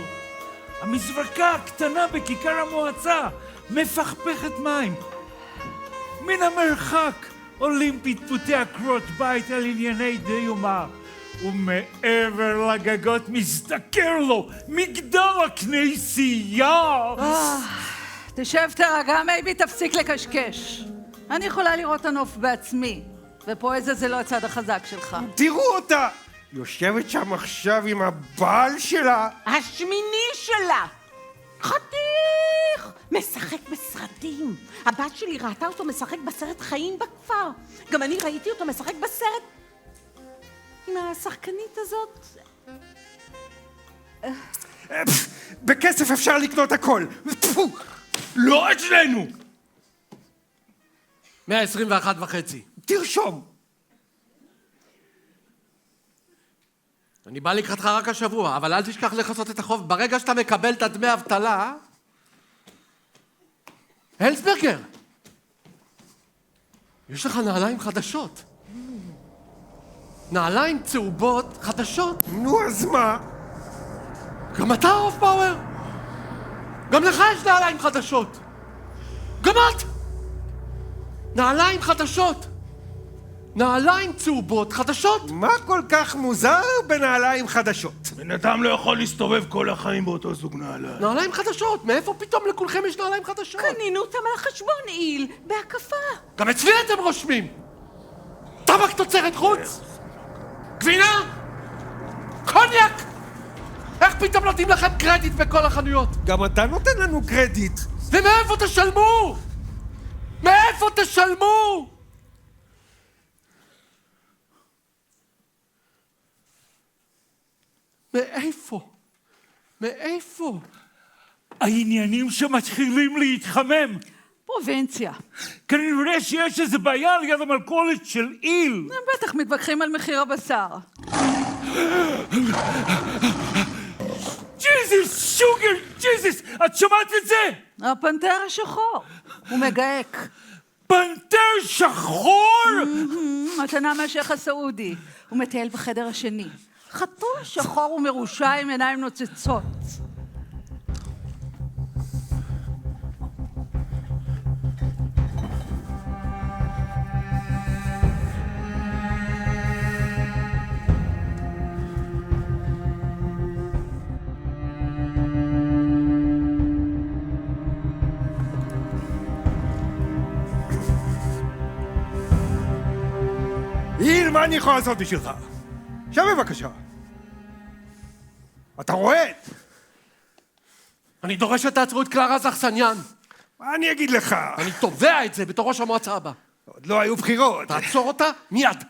המזרקה הקטנה בכיכר המועצה, מפכפכת מים. מן המרחק עולים פטפוטי עקרות בית על ענייני דיומה. ומעבר לגגות מזדקר לו מגדל הכנסייה. תשב תרגע, מייבי, תפסיק לקשקש. אני יכולה לראות הנוף בעצמי, ופועזה זה לא הצד החזק שלך. תראו אותה! יושבת שם עכשיו עם הבעל שלה. השמיני שלה! חתיך! משחק בסרטים. הבת שלי ראתה אותו משחק בסרט חיים בכפר. גם אני ראיתי אותו משחק בסרט עם השחקנית הזאת. בכסף אפשר לקנות הכל. לא אצלנו! 121.5. תרשום. אני בא לקראתך רק השבוע, אבל אל תשכח לכסות את החוב. ברגע שאתה מקבל את הדמי אבטלה... הלסברגר! יש לך נעליים חדשות. נעליים צהובות חדשות. נו, אז מה? גם אתה אוף פאוור. גם לך יש נעליים חדשות. גם את! נעליים חדשות. נעליים צהובות חדשות. מה כל כך מוזר בנעליים חדשות? בן אדם לא יכול להסתובב כל החיים באותו זוג נעליים. נעליים חדשות. מאיפה פתאום לכולכם יש נעליים חדשות? קנינו אותם על החשבון, איל, בהקפה. גם אצלי אתם רושמים. טבק תוצרת חוץ. גבינה. קוניאק. איך פתאום נותנים לכם קרדיט בכל החנויות? גם אתה נותן לנו קרדיט. ומאיפה תשלמו? מאיפה תשלמו? מאיפה? מאיפה? העניינים שמתחילים להתחמם. פרובינציה. כנראה שיש איזה בעיה ליד המלכודת של איל. הם בטח מתווכחים על מחיר הבשר. ג'יזוס, שוגר, ג'יזוס, את שמעת את זה? הפנתר השחור. הוא מגהק. פנתר שחור? מתנה מהשייח הסעודי. הוא מטייל בחדר השני. חתול שחור ומרושע עם עיניים נוצצות. איל, מה אני יכול לעשות בשבילך? עכשיו בבקשה. אתה רואה? אני דורש שתעצרו את קלרה זכסניאן. מה אני אגיד לך? אני תובע את זה בתור ראש המועצה הבא. עוד לא היו בחירות. תעצור אותה מיד.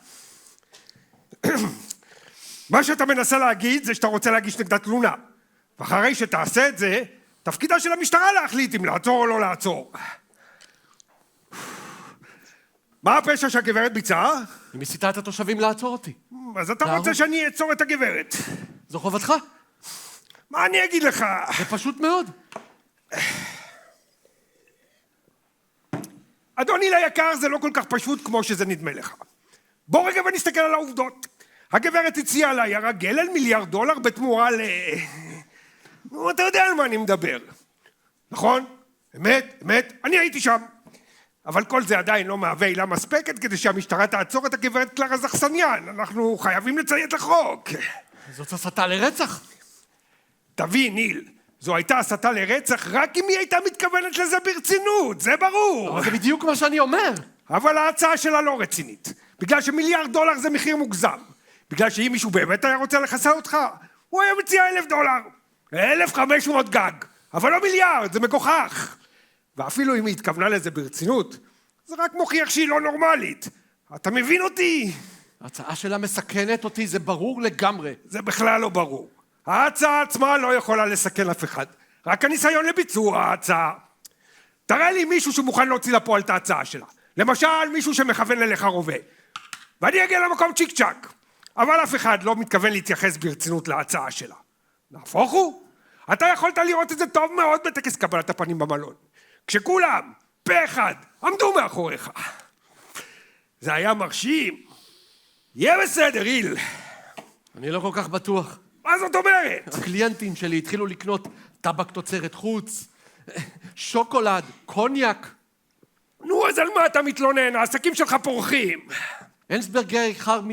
מה שאתה מנסה להגיד זה שאתה רוצה להגיש נגדה תלונה. ואחרי שתעשה את זה, תפקידה של המשטרה להחליט אם לעצור או לא לעצור. מה הפשע שהגברת ביצעה? היא מסיתה את התושבים לעצור אותי. אז אתה רוצה שאני אעצור את הגברת. זו חובתך. מה אני אגיד לך? זה פשוט מאוד. אדוני ליקר, זה לא כל כך פשוט כמו שזה נדמה לך. בוא רגע ונסתכל על העובדות. הגברת הציעה לעיירה גלל $1,000,000 בתמורה נו, אתה יודע על מה אני מדבר. נכון? אמת, אמת, אני הייתי שם. אבל כל זה עדיין לא מהווה עילה מספקת כדי שהמשטרה תעצור את הגברת קלרה זכסניאן. אנחנו חייבים לציית לחוק. זאת הסתה לרצח. תבין, ניל, זו הייתה הסתה לרצח רק אם היא הייתה מתכוונת לזה ברצינות, זה ברור. אבל זה בדיוק מה שאני אומר. אבל ההצעה שלה לא רצינית. בגלל ש$1,000,000 זה מחיר מוגזם. בגלל שאם מישהו באמת היה רוצה לחסל אותך, הוא היה מציע $1,000. 1,500 גג, אבל לא מיליארד, זה מגוחך. ואפילו אם היא התכוונה לזה ברצינות, זה רק מוכיח שהיא לא נורמלית. אתה מבין אותי? ההצעה שלה מסכנת אותי, זה ברור לגמרי. זה בכלל לא ברור. ההצעה עצמה לא יכולה לסכן אף אחד. רק הניסיון לביצוע ההצעה. תראה לי מישהו שמוכן להוציא לפועל את ההצעה שלה. למשל, מישהו שמכוון אליך רובה. ואני אגיע למקום צ'יק צ'ק. אבל אף אחד לא מתכוון להתייחס ברצינות להצעה שלה. נהפוך הוא? אתה יכולת לראות את זה טוב מאוד בטקס קבלת הפנים במלון. כשכולם, פה אחד, עמדו מאחוריך. זה היה מרשים. יהיה בסדר, איל. אני לא כל כך בטוח. מה זאת אומרת? הקליינטים שלי התחילו לקנות טבק תוצרת חוץ, שוקולד, קוניאק. נו, אז על מה אתה מתלונן? העסקים שלך פורחים. אנסברגר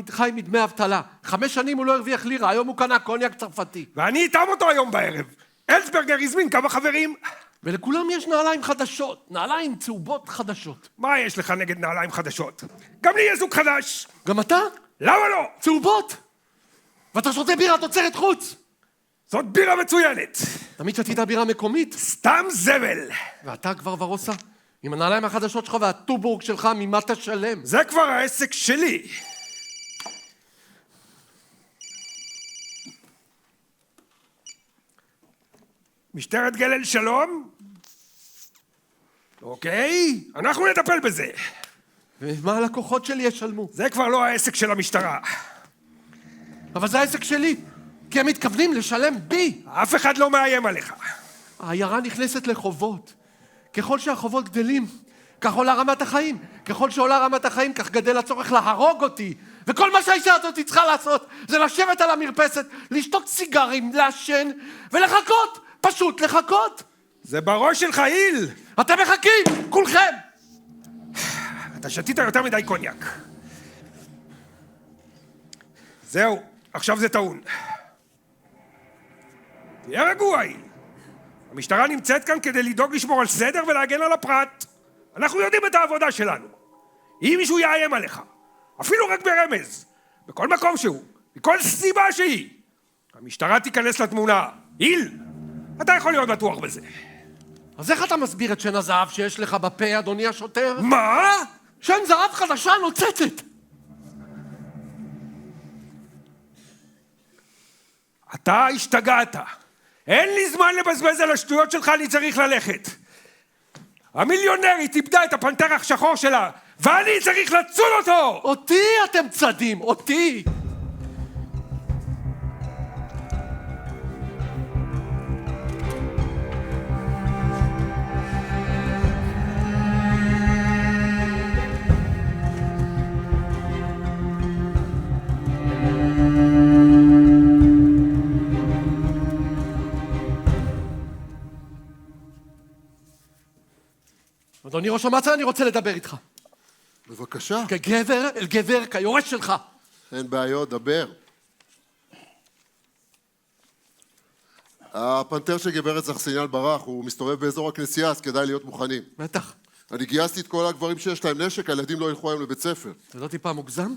חי מדמי אבטלה. 5 שנים הוא לא הרוויח לירה, היום הוא קנה קוניאק צרפתי. ואני איתם אותו היום בערב. אנסברגר הזמין כמה חברים. ולכולם יש נעליים חדשות, נעליים צהובות חדשות. מה יש לך נגד נעליים חדשות? גם לי יש זוג חדש. גם אתה? למה לא? צהובות! ואתה שותה בירה תוצרת חוץ! זאת בירה מצוינת. תמיד שתית בירה מקומית? סתם זבל. ואתה כבר ורוסה? עם הנעליים החדשות שלך והטובורג שלך ממה תשלם? זה כבר העסק שלי. משטרת גלל שלום? אוקיי, אנחנו נטפל בזה. ומה הלקוחות שלי ישלמו? זה כבר לא העסק של המשטרה. אבל זה העסק שלי, כי הם מתכוונים לשלם בי. אף אחד לא מאיים עליך. העיירה נכנסת לחובות. ככל שהחובות גדלים, כך עולה רמת החיים. ככל שעולה רמת החיים, כך גדל הצורך להרוג אותי. וכל מה שהאישה הזאת צריכה לעשות, זה לשבת על המרפסת, לשתות סיגרים, לעשן, ולחכות. פשוט לחכות. זה בראש שלך, איל. אתם מחכים, כולכם. אתה שתית יותר מדי קוניאק. זהו, עכשיו זה טעון. תהיה רגוע, איל. המשטרה נמצאת כאן כדי לדאוג לשמור על סדר ולהגן על הפרט. אנחנו יודעים את העבודה שלנו. אם מישהו יאיים עליך, אפילו רק ברמז, בכל מקום שהוא, מכל סיבה שהיא, המשטרה תיכנס לתמונה. איל, אתה יכול להיות בטוח בזה. אז איך אתה מסביר את שן הזהב שיש לך בפה, אדוני השוטר? מה? שן זהב חדשה נוצצת. אתה השתגעת. אין לי זמן לבזבז על השטויות שלך, אני צריך ללכת. המיליונרית איבדה את הפנתר השחור שלה, ואני צריך לצול אותו! אותי אתם צדים, אותי! אדוני ראש המצ"ח, אני רוצה לדבר איתך. בבקשה. כגבר אל גבר, כיורש שלך. אין בעיות, דבר. הפנתר של גברת זכסיניאן ברח, הוא מסתובב באזור הכנסייה, אז כדאי להיות מוכנים. בטח. אני גייסתי את כל הגברים שיש להם נשק, הילדים לא ילכו היום לבית ספר. זה לא טיפה מוגזם?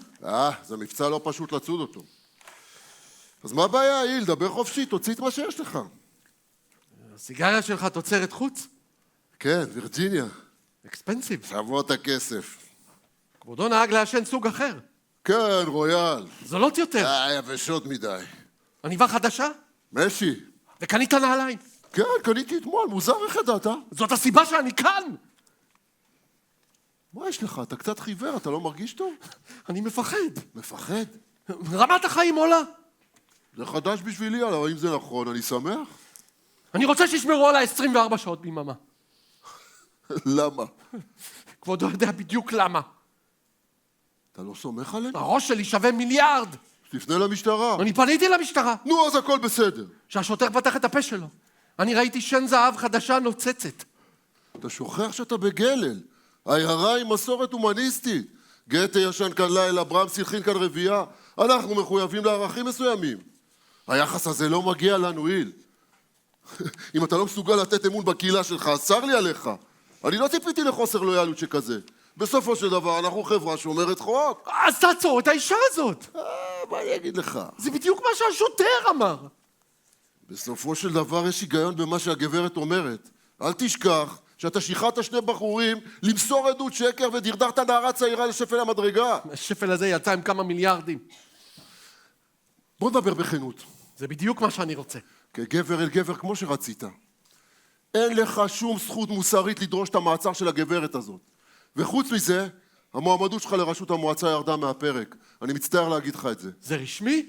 זה מבצע לא פשוט לצוד אותו. אז מה הבעיה, איל? דבר חופשי, תוציא את מה שיש לך. הסיגריה שלך תוצרת חוץ? כן, וירג'יניה. אקספנסיב. תבוא את הכסף. כבודו נהג לעשן סוג אחר. כן, רויאל. זולות יותר. יבשות מדי. עניבה חדשה? משי. וקנית נעליים. כן, קניתי אתמול, מוזר איך ידעת? זאת הסיבה שאני כאן. מה יש לך? אתה קצת חיוור, אתה לא מרגיש טוב? אני מפחד. מפחד? רמת החיים עולה. זה חדש בשבילי, אבל אם זה נכון, אני שמח. אני רוצה שישמרו עליי 24 שעות ביממה. למה? כבודו יודע בדיוק למה. אתה לא סומך עלינו? הראש שלי שווה מיליארד. תפנה למשטרה. אני פניתי למשטרה. נו, אז הכל בסדר. שהשוטר פתח את הפה שלו. אני ראיתי שן זהב חדשה נוצצת. אתה שוכח שאתה בגלל. העיירה היא מסורת הומניסטית. גתה ישן כאן לילה, ברמס הלחין כאן רביעייה. אנחנו מחויבים לערכים מסוימים. היחס הזה לא מגיע לנו, איל. אם אתה לא מסוגל לתת אמון בקהילה שלך, אז צר לי עליך. אני לא ציפיתי לחוסר לויאליות שכזה. בסופו של דבר אנחנו חברה שומרת חוק. אז תעצור את האישה הזאת. מה אני אגיד לך? זה בדיוק מה שהשוטר אמר. בסופו של דבר יש היגיון במה שהגברת אומרת. אל תשכח שאתה שחררת שני בחורים למסור עדות שקר ודרדרת נערה צעירה לשפל המדרגה. השפל הזה יצא עם כמה מיליארדים. בוא נדבר בכנות. זה בדיוק מה שאני רוצה. כגבר אל גבר כמו שרצית. אין לך שום זכות מוסרית לדרוש את המעצר של הגברת הזאת. וחוץ מזה, המועמדות שלך לראשות המועצה ירדה מהפרק. אני מצטער להגיד לך את זה. זה רשמי?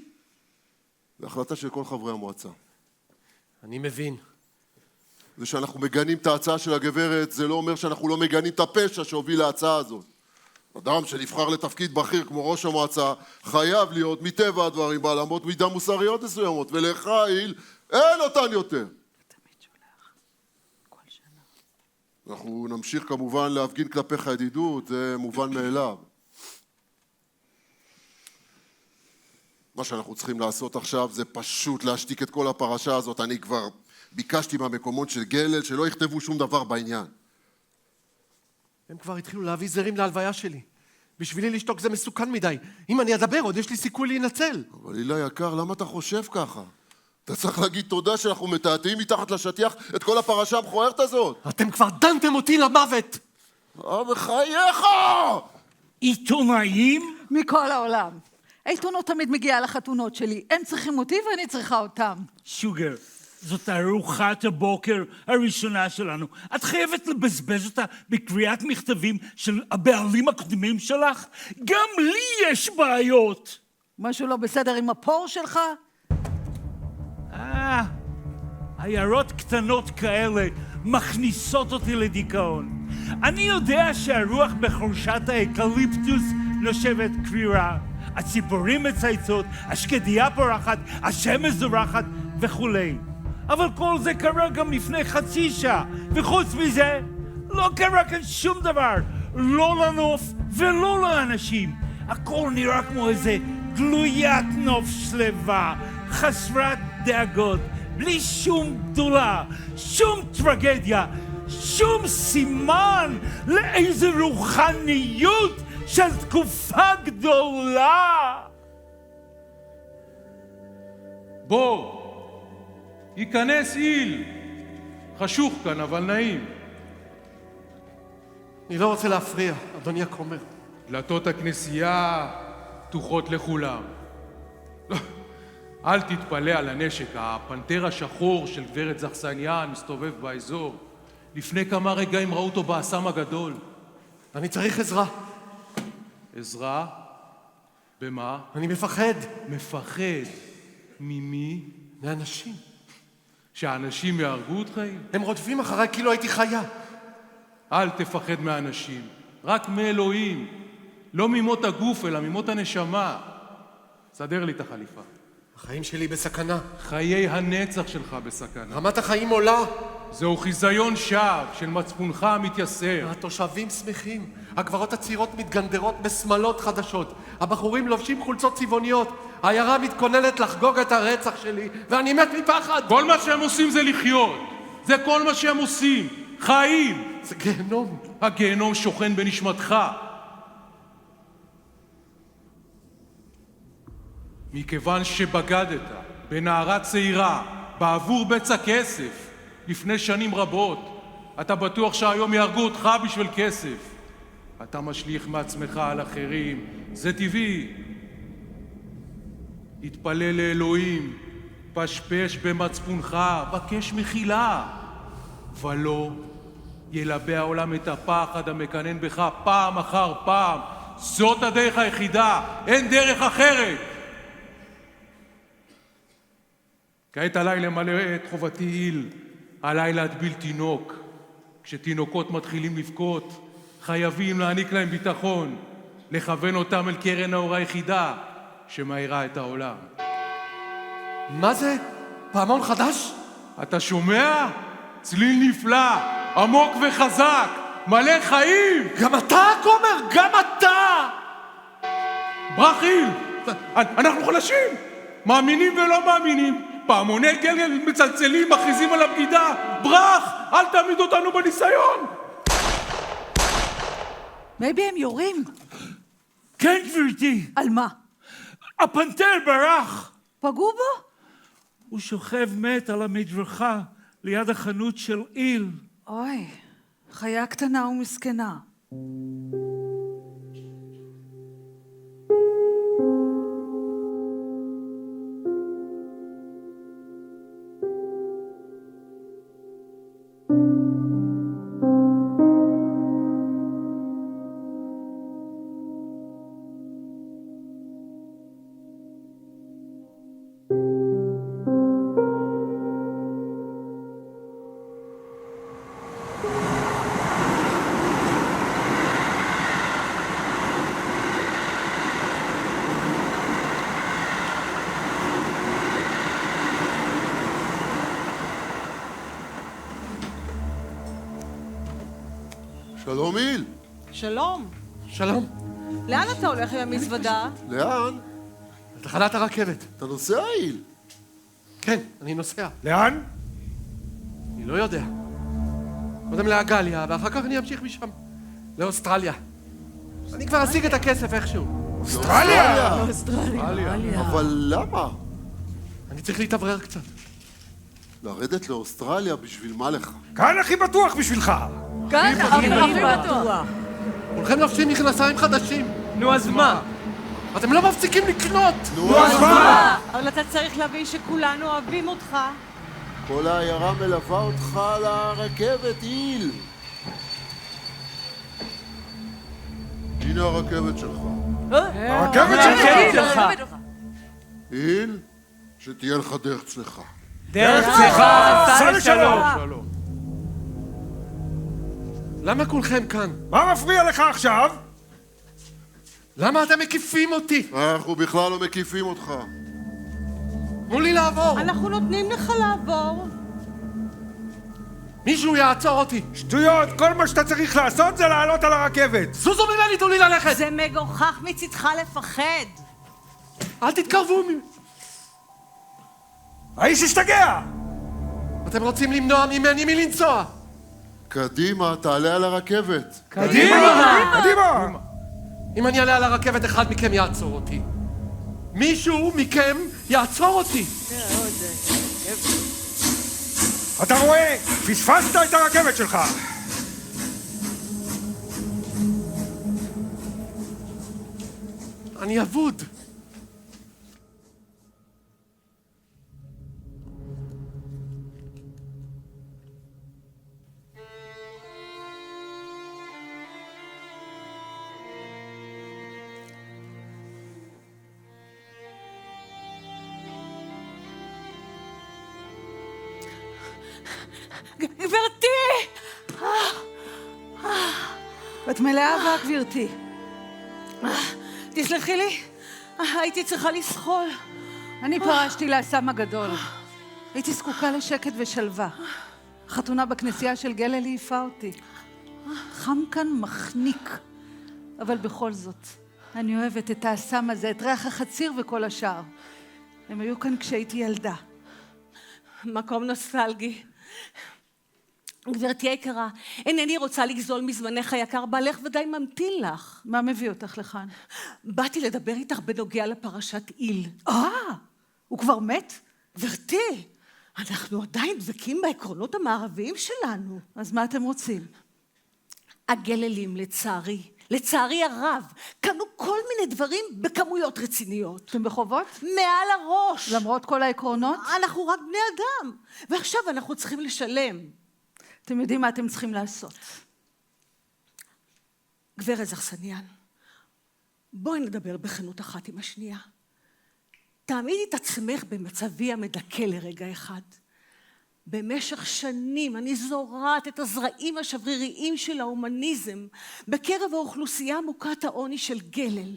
זו החלטה של כל חברי המועצה. אני מבין. זה שאנחנו מגנים את ההצעה של הגברת, זה לא אומר שאנחנו לא מגנים את הפשע שהוביל להצעה הזאת. אדם שנבחר לתפקיד בכיר כמו ראש המועצה, חייב להיות מטבע הדברים בעל אמות מידה מוסריות מסוימות, ולך, איל, אין אותן יותר. אנחנו נמשיך כמובן להפגין כלפיך ידידות, זה מובן מאליו. מה שאנחנו צריכים לעשות עכשיו זה פשוט להשתיק את כל הפרשה הזאת. אני כבר ביקשתי מהמקומות של גלל שלא יכתבו שום דבר בעניין. הם כבר התחילו להביא זרים להלוויה שלי. בשבילי לשתוק זה מסוכן מדי. אם אני אדבר עוד יש לי סיכוי להינצל. אבל הילה יקר, למה אתה חושב ככה? אתה צריך להגיד תודה שאנחנו מתעתעים מתחת לשטיח את כל הפרשה המכוערת הזאת. אתם כבר דנתם אותי למוות! בחייך! עיתונאים? מכל העולם. העיתונות תמיד מגיעה לחתונות שלי. הם צריכים אותי ואני צריכה אותם. שוגר, זאת ארוחת הבוקר הראשונה שלנו. את חייבת לבזבז אותה בקריאת מכתבים של הבעלים הקודמים שלך? גם לי יש בעיות. משהו לא בסדר עם הפור שלך? עיירות קטנות כאלה מכניסות אותי לדיכאון. אני יודע שהרוח בחורשת האקליפטוס נושבת קרירה. הציפורים מצייצות, השקדיה פורחת, השמש זורחת וכולי. אבל כל זה קרה גם לפני חצי שעה, וחוץ מזה לא קרה כאן שום דבר. לא לנוף ולא לאנשים. הכל נראה כמו איזה גלוית נוף שלווה, חסרת דאגות, בלי שום גדולה, שום טרגדיה, שום סימן לאיזה רוחניות של תקופה גדולה. בוא, ייכנס איל. חשוך כאן, אבל נעים. אני לא רוצה להפריע, אדוני הכומר. דלתות הכנסייה פתוחות לכולם. לא, אל תתפלא על הנשק. הפנתר השחור של גברת זכסניאן מסתובב באזור. לפני כמה רגעים ראו אותו באסם הגדול. אני צריך עזרה. עזרה? במה? אני מפחד. מפחד? ממי? מאנשים. שהאנשים יהרגו אותך? הם רודפים אחריי כאילו הייתי חיה. אל תפחד מהאנשים, רק מאלוהים. לא ממות הגוף, אלא ממות הנשמה. סדר לי את החליפה. החיים שלי בסכנה. חיי הנצח שלך בסכנה. רמת החיים עולה. זהו חיזיון שווא של מצפונך המתייסר. התושבים שמחים. הגברות הצעירות מתגנדרות בשמלות חדשות. הבחורים לובשים חולצות צבעוניות. העיירה מתכוננת לחגוג את הרצח שלי, ואני מת מפחד. כל מה שהם עושים זה לחיות. זה כל מה שהם עושים. חיים. זה גיהנום. הגיהנום שוכן בנשמתך. מכיוון שבגדת בנערה צעירה בעבור בצע כסף לפני שנים רבות, אתה בטוח שהיום יהרגו אותך בשביל כסף. אתה משליך מעצמך על אחרים, זה טבעי. התפלל לאלוהים, פשפש במצפונך, בקש מחילה. ולא ילבה העולם את הפחד המקנן בך פעם אחר פעם. זאת הדרך היחידה, אין דרך אחרת. כעת עליי למלא את חובתי איל, עליי להטביל תינוק. כשתינוקות מתחילים לבכות, חייבים להעניק להם ביטחון, לכוון אותם אל קרן האור היחידה שמאירה את העולם. מה זה? פעמון חדש? אתה שומע? צליל נפלא, עמוק וחזק, מלא חיים. גם אתה, כומר, גם אתה! ברכיל, אנחנו חלשים, מאמינים ולא מאמינים. פעמוני גלגל מצלצלים, מכריזים על הבגידה. ברח, אל תעמיד אותנו בניסיון. מייבי הם יורים. כן, גברתי. על מה? הפנתר ברח. פגעו בו? הוא שוכב מת על המדרכה ליד החנות של איל. אוי, חיה קטנה ומסכנה. שלום איל. שלום. שלום. לאן אתה הולך עם המזוודה? לאן? לתחנת הרכבת. אתה נוסע איל? כן, אני נוסע. לאן? אני לא יודע. קודם לאגליה, ואחר כך אני אמשיך משם. לאוסטרליה. אני כבר אשיג את הכסף איכשהו. אוסטרליה? אבל למה? אני צריך להתאוורר קצת. לרדת לאוסטרליה בשביל מה לך? כאן הכי בטוח בשבילך. כאן הכי בטוח. כולכם לובשים מכנסיים חדשים. נו, אז מה? אתם לא מפסיקים לקנות! נו, אז מה? אבל אתה צריך להבין שכולנו אוהבים אותך. כל העיירה מלווה אותך לרכבת, איל. הנה הרכבת שלך. הרכבת שלך. איל, שתהיה לך דרך צלחה. דרך צלחה, סע לשלום. למה כולכם כאן? מה מפריע לך עכשיו? למה אתם מקיפים אותי? אנחנו בכלל לא מקיפים אותך. תנו לי לעבור. אנחנו נותנים לך לעבור. מישהו יעצור אותי. שטויות, כל מה שאתה צריך לעשות זה לעלות על הרכבת. זוזו ממני, תנו לי ללכת. זה מגוחך מצדך לפחד. אל תתקרבו. האיש השתגע! אתם רוצים למנוע ממני מלנסוע. קדימה, תעלה על הרכבת. קדימה! אם אני אעלה על הרכבת, אחד מכם יעצור אותי. מישהו מכם יעצור אותי. אתה רואה? פספסת את הרכבת שלך. אני אבוד. גברתי! את מלאה אהבה, גברתי. תסלחי לי, הייתי צריכה לסחול. אני פרשתי לאסם הגדול. הייתי זקוקה לשקט ושלווה. החתונה בכנסייה של גלל העיפה אותי. חם כאן מחניק. אבל בכל זאת, אני אוהבת את האסם הזה, את ריח החציר וכל השאר. הם היו כאן כשהייתי ילדה. מקום נוסטלגי. גברתי היקרה, אינני רוצה לגזול מזמנך היקר, בעלך ודאי ממתין לך. מה מביא אותך לכאן? באתי לדבר איתך בנוגע לפרשת איל. הוא כבר מת? גברתי, אנחנו עדיין דבקים בעקרונות המערביים שלנו. אז מה אתם רוצים? הגללים, לצערי הרב, קנו כל מיני דברים בכמויות רציניות. אתם בחובות? מעל הראש. למרות כל העקרונות? אנחנו רק בני אדם, ועכשיו אנחנו צריכים לשלם. אתם יודעים מה אתם צריכים לעשות. גברת זכסניאן, בואי נדבר בכנות אחת עם השנייה. תעמידי את עצמך במצבי המדכא לרגע אחד. במשך שנים אני זורעת את הזרעים השבריריים של ההומניזם בקרב האוכלוסייה מוכת העוני של גלל.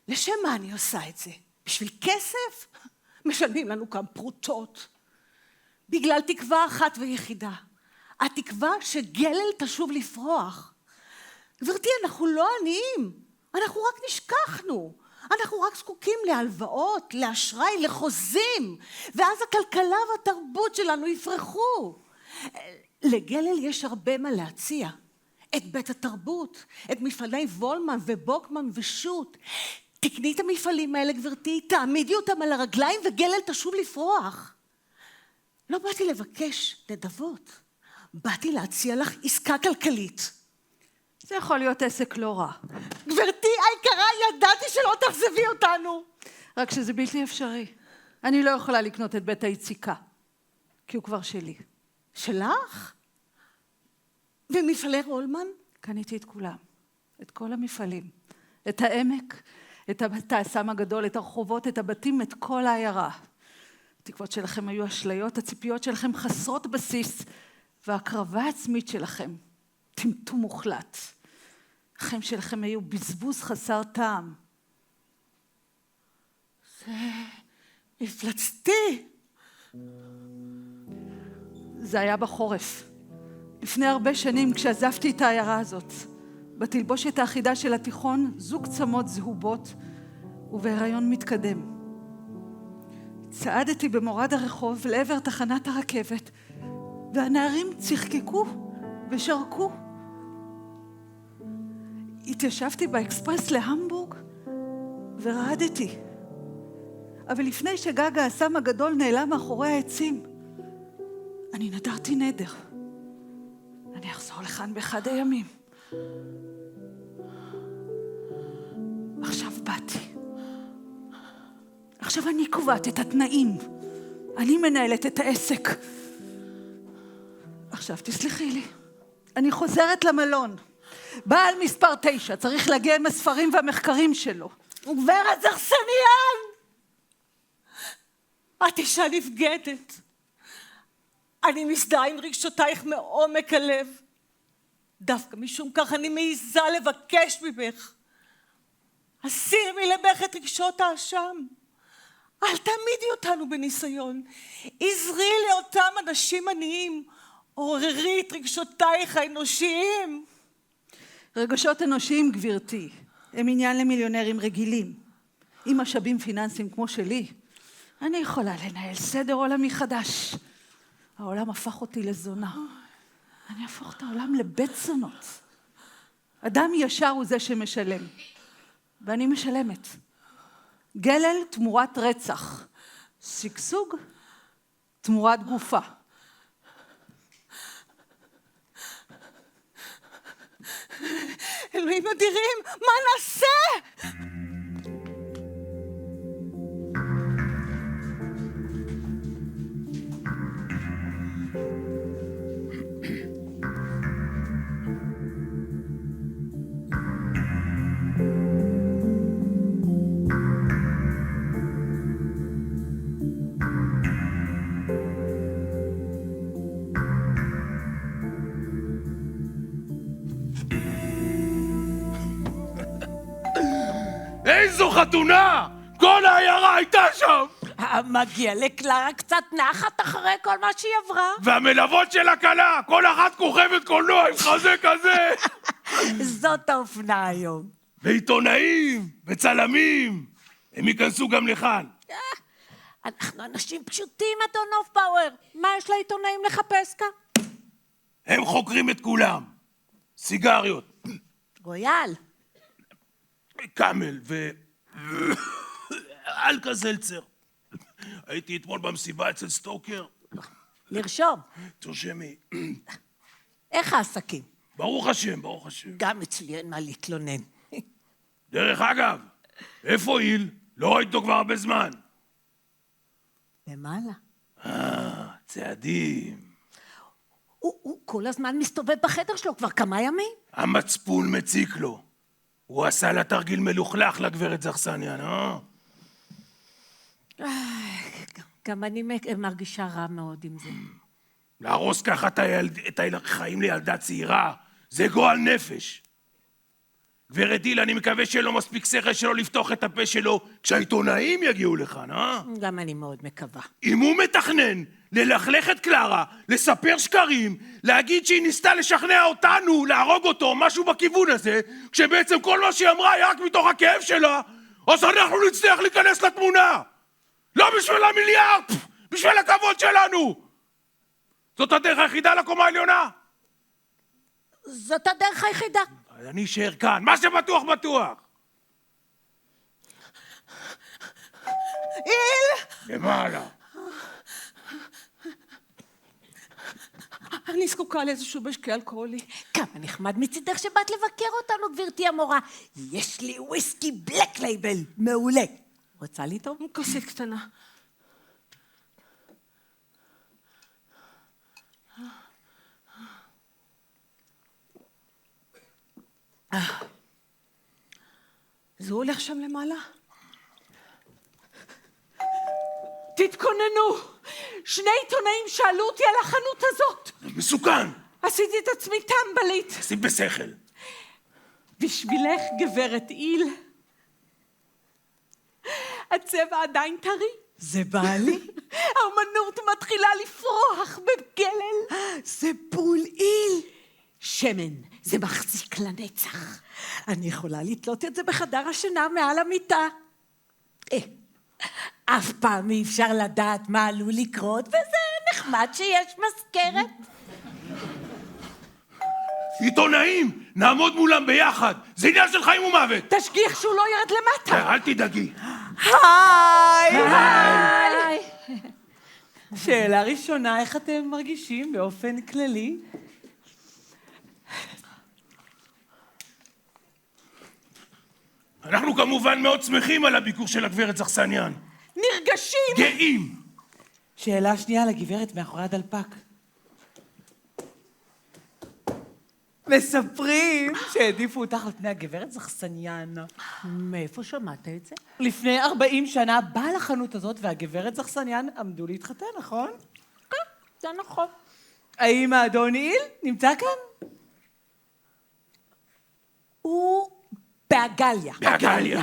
לשם מה אני עושה את זה? בשביל כסף? משלמים לנו כמה פרוטות. בגלל תקווה אחת ויחידה. התקווה שגלל תשוב לפרוח. גברתי, אנחנו לא עניים. אנחנו רק נשכחנו. אנחנו רק זקוקים להלוואות, לאשראי, לחוזים. ואז הכלכלה והתרבות שלנו יפרחו. לגלל יש הרבה מה להציע. את בית התרבות, את מפעלי וולמן ובוקמן ושות. תקני את המפעלים האלה, גברתי, תעמידי אותם על הרגליים וגלל תשוב לפרוח. לא באתי לבקש נדבות. באתי להציע לך עסקה כלכלית. זה יכול להיות עסק לא רע. גברתי היקרה, ידעתי שלא תחזבי אותנו. רק שזה בלתי אפשרי. אני לא יכולה לקנות את בית היציקה, כי הוא כבר שלי. שלך? ומפעלי רולמן? קניתי את כולם, את כל המפעלים. את העמק, את האסם הגדול, את הרחובות, את הבתים, את כל העיירה. התקוות שלכם היו אשליות, הציפיות שלכם חסרות בסיס, וההקרבה העצמית שלכם, טמטום מוחלט. החיים שלכם היו בזבוז חסר טעם. זה מפלצתי. זה היה בחורף. לפני הרבה שנים כשעזבתי את העיירה הזאת. בתלבושת האחידה של התיכון, זוג צמות זהובות ובהיריון מתקדם. צעדתי במורד הרחוב לעבר תחנת הרכבת, והנערים צחקקו ושרקו. התיישבתי באקספרס להמבורג ורעדתי. אבל לפני שגג האסם הגדול נעלם מאחורי העצים, אני נדרתי נדר. אני אחזור לכאן באחד הימים. עכשיו באתי. עכשיו אני קובעת את התנאים. אני מנהלת את העסק. עכשיו תסלחי לי. אני חוזרת למלון. בעל מספר 9 צריך להגיע עם הספרים והמחקרים שלו. גברת זרסניאן! את אישה נבגדת. אני מזדהה עם רגשותייך מעומק הלב. דווקא משום כך אני מעיזה לבקש ממך. הסירי מלבך את רגשות האשם. אל תעמידי אותנו בניסיון. עזרי לאותם אנשים עניים. עוררי את רגשותייך האנושיים. רגשות אנושיים, גברתי, הם עניין למיליונרים רגילים. עם משאבים פיננסיים כמו שלי, אני יכולה לנהל סדר עולמי חדש. העולם הפך אותי לזונה. אני אהפוך את העולם לבית זונות. אדם ישר הוא זה שמשלם. ואני משלמת. גלל תמורת רצח. שגשוג תמורת גופה. אלוהים אדירים, מה נעשה? איזו חתונה! כל העיירה הייתה שם! מגיע לקלרה קצת נחת אחרי כל מה שהיא עברה. והמלוות של הכלה, כל אחת כוכבת קולנוע עם חזה כזה! זאת האופנה היום. ועיתונאים, וצלמים, הם ייכנסו גם לכאן. אנחנו אנשים פשוטים, אדון הופבאואר. מה יש לעיתונאים לחפש כאן? הם חוקרים את כולם. סיגריות. רויאל. קאמל אלכה זלצר. הייתי אתמול במסיבה אצל סטוקר. לרשום. תרשמי. איך העסקים? ברוך השם, ברוך השם. גם אצלי אין מה להתלונן. דרך אגב, איפה איל? לא ראיתי אותו כבר הרבה זמן. למעלה. צעדים. הוא כל הזמן מסתובב בחדר שלו כבר כמה ימים. המצפון מציק לו. הוא עשה לה תרגיל מלוכלך לגברת זרסניאן, גם אני מרגישה רע מאוד עם זה. להרוס ככה את החיים לילדה צעירה, זה גועל נפש. גברת איל, אני מקווה שלא מספיק שכל שלו לפתוח את הפה שלו כשהעיתונאים יגיעו לכאן, גם אני מאוד מקווה. אם הוא מתכנן ללכלך את קלרה, לספר שקרים, להגיד שהיא ניסתה לשכנע אותנו, להרוג אותו, משהו בכיוון הזה, כשבעצם כל מה שהיא אמרה היה רק מתוך הכאב שלה, אז אנחנו נצטרך להיכנס לתמונה. לא בשביל המיליארד, בשביל הכבוד שלנו. זאת הדרך היחידה לקומה העליונה. זאת הדרך היחידה. אני אשאר כאן, מה שבטוח בטוח. איל! למעלה. אני זקוקה לאיזשהו משקה אלכוהולי. כמה נחמד מצידך שבאת לבקר אותנו, גברתי המורה. יש לי וויסקי בלק לייבל, מעולה. רוצה לטעום? כוסית קטנה. זה הולך שם למעלה? תתכוננו! 2 עיתונאים שאלו אותי על החנות הזאת. מסוכן! עשיתי את עצמי טמבלית. שים בשכל. בשבילך, גברת איל. הצבע עדיין טרי. זה בעלי. האמנות מתחילה לפרוח בגלל. זה פולעיל. שמן, זה מחזיק לנצח. אני יכולה לתלות את זה בחדר השינה מעל המיטה. אף פעם אי אפשר לדעת מה עלול לקרות, וזה נחמד שיש מזכרת. עיתונאים! נעמוד מולם ביחד! זה עניין של חיים ומוות! תשגיח שהוא לא ירד למטה. אל תדאגי! היי! שאלה ראשונה, איך אתם מרגישים באופן כללי? אנחנו כמובן מאוד שמחים על הביקור של הגברת זכסניאן. נרגשים! גאים! שאלה שנייה לגברת מאחורי הדלפק. מספרים שהעדיפו אותך על פני הגברת זכסניאן. מאיפה שמעת את זה? לפני 40 שנה בעל החנות הזאת והגברת זכסניאן עמדו להתחתן, נכון? כן, זה נכון. האם האדון איל נמצא כאן? הוא באגליה. באגליה.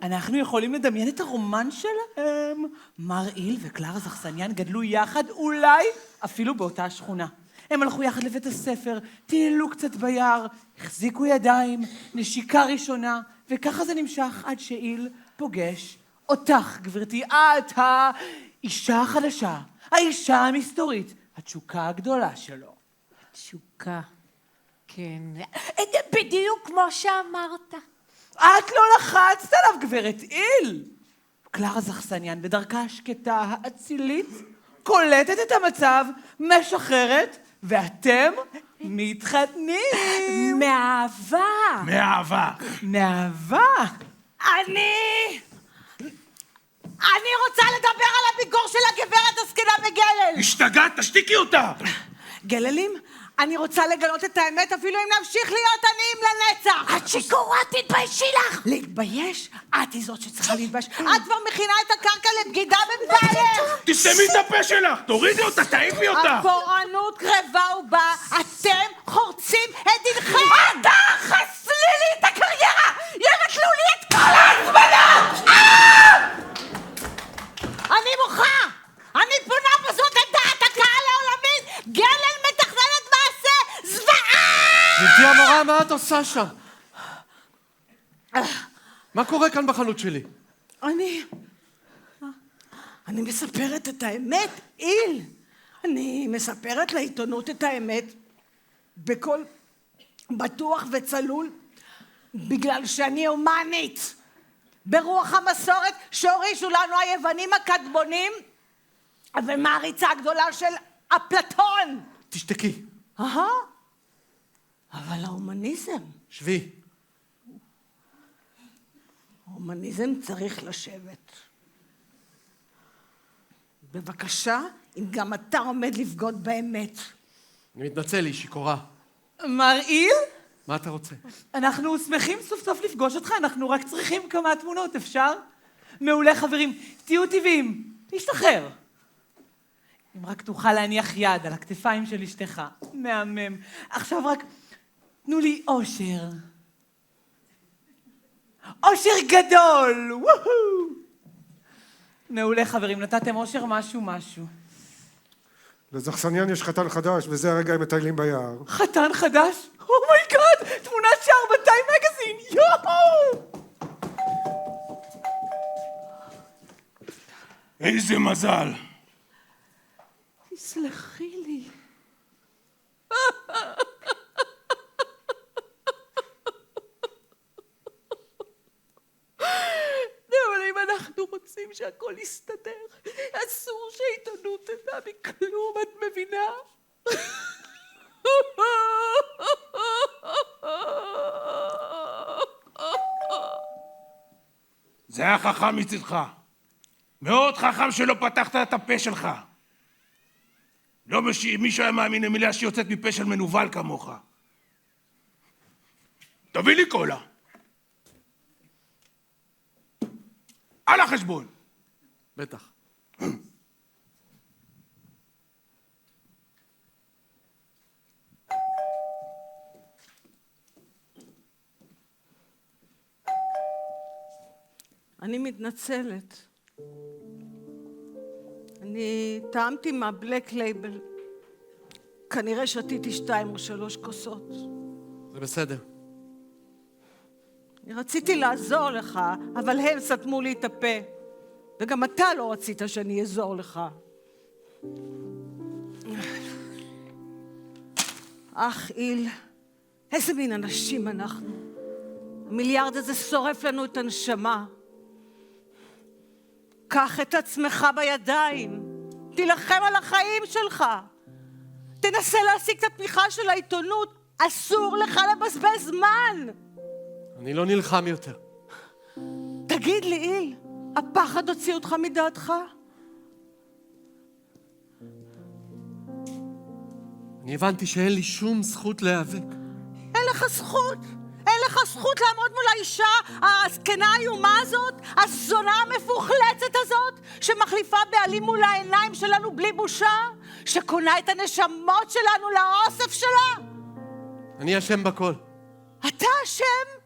אנחנו יכולים לדמיין את הרומן שלהם. מר איל וקלרה זכסניאן גדלו יחד, אולי אפילו באותה שכונה. הם הלכו יחד לבית הספר, טיילו קצת ביער, החזיקו ידיים, נשיקה ראשונה, וככה זה נמשך עד שאיל פוגש אותך, גברתי. את האישה החדשה, האישה המסתורית, התשוקה הגדולה שלו. תשוקה, כן. בדיוק כמו שאמרת. את לא לחצת עליו, גברת איל. קלרה זכסניאן בדרכה השקטה, האצילית, קולטת את המצב, משחררת, ואתם מתחתנים. מאהבה. מאהבה. מאהבה. אני רוצה לדבר על הביקור של הגברת הזקנה בגלל. השתגעת, תשתיקי אותה. גללים, אני רוצה לגלות את האמת אפילו אם נמשיך להיות עניים לנצח. את שיכורה, תתביישי לך. להתבייש? את היא זאת שצריכה להתבייש. את כבר מכינה את הקרקע לבגידה בבעלך. תסתמי את הפה שלך, תורידי אותה, תעיפי אותה. הפורענות קרבה ובאה. אתם חורצים את דינכם. אתה חסלי לי את הקריירה! יבטלו לי את כל ההזמנות! אני מוחה! אני פונה בזאת את דעת הקהל העולמית! גלל מתכננת מעשה זוועה! גברתי המורה, מה את עושה שם? מה קורה כאן בחנות שלי? אני מספרת את האמת, איל. אני מספרת לעיתונות את האמת בקול בטוח וצלול, בגלל שאני הומנית. ברוח המסורת שהורישו לנו היוונים הקדמונים, ומעריצה הגדולה של אפלטון. תשתקי. אבל ההומניזם, שבי. ההומניזם צריך לשבת. בבקשה, אם גם אתה עומד לבגוד באמת. אני מתנצל, היא שיכורה. מר איל, מה אתה רוצה? אנחנו שמחים סוף סוף לפגוש אותך, אנחנו רק צריכים כמה תמונות, אפשר? מעולה חברים, תהיו טבעיים, תשתחרר. אם רק תוכל להניח יד על הכתפיים של אשתך, מהמם. עכשיו רק תנו לי אושר. אושר גדול! וואו! מעולה חברים, נתתם אושר משהו. לזכסניאן יש חתן חדש, וזה הרגע הם מטיילים ביער. חתן חדש? אומייגאד! תמונת שער בטיים מגזין! יואו! איזה מזל. תסלחי לי. אבל אם אנחנו רוצים שהכל יסתדר, אסור שהעיתונות תדע מכלום, את מבינה? זה היה חכם מצדך. מאוד חכם שלא פתחת את הפה שלך. לא מישהו היה מאמין למילה שיוצאת מפה של מנוול כמוך. תביא לי קולה. על החשבון. בטח. אני מתנצלת. אני טעמתי מהבלק לייבל. כנראה שתיתי 2 או 3 כוסות. זה בסדר. אני רציתי לעזור לך, אבל הם סתמו לי את הפה. וגם אתה לא רצית שאני אעזור לך. אך איל, איזה מין אנשים אנחנו. המיליארד הזה שורף לנו את הנשמה. קח את עצמך בידיים. תילחם על החיים שלך. תנסה להשיג את התמיכה של העיתונות. אסור לך לבזבז זמן. אני לא נלחם יותר. תגיד לי, איל, הפחד הוציא אותך מדעתך? אני הבנתי שאין לי שום זכות להיאבק. אין לך זכות. אין לך זכות לעמוד מול האישה הזקנה האיומה הזאת, הזונה המפוחלצת הזאת, שמחליפה בעלים מול העיניים שלנו בלי בושה, שקונה את הנשמות שלנו לאוסף שלה. אני אשם בכל. אתה אשם?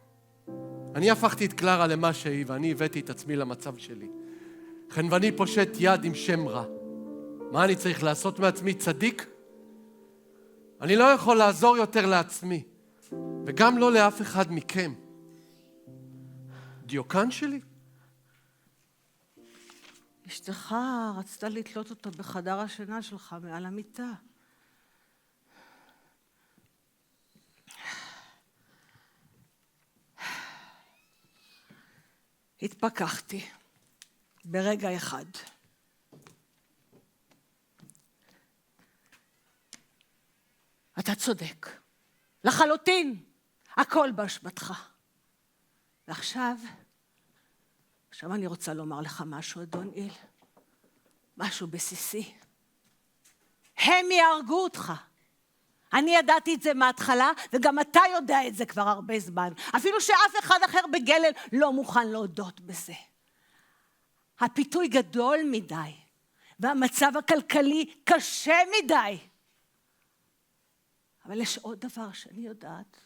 אני הפכתי את קלרה למה שהיא, ואני הבאתי את עצמי למצב שלי. חנווני פושט יד עם שם רע. מה אני צריך לעשות מעצמי צדיק? אני לא יכול לעזור יותר לעצמי, וגם לא לאף אחד מכם. דיוקן שלי? אשתך רצתה לתלות אותו בחדר השינה שלך מעל המיטה. התפכחתי ברגע אחד. אתה צודק. לחלוטין. הכל באשמתך. ועכשיו אני רוצה לומר לך משהו, אדון איל. משהו בסיסי. הם יהרגו אותך. אני ידעתי את זה מההתחלה, וגם אתה יודע את זה כבר הרבה זמן. אפילו שאף אחד אחר בגלל לא מוכן להודות בזה. הפיתוי גדול מדי, והמצב הכלכלי קשה מדי. אבל יש עוד דבר שאני יודעת.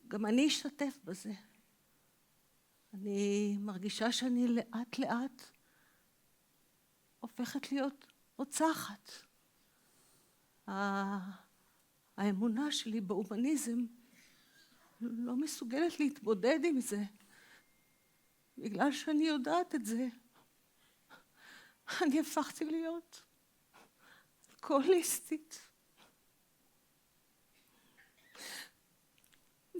גם אני אשתתף בזה. אני מרגישה שאני לאט לאט הופכת להיות רוצחת. האמונה שלי בהומניזם לא מסוגלת להתמודד עם זה. בגלל שאני יודעת את זה. אני הפכתי להיות אלכוהוליסטית.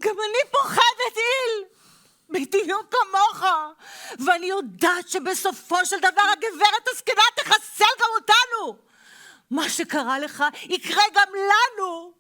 גם אני פוחדת, איל, בדיוק כמוך, ואני יודעת שבסופו של דבר הגברת הזקנה תחסל גם אותנו. מה שקרה לך יקרה גם לנו.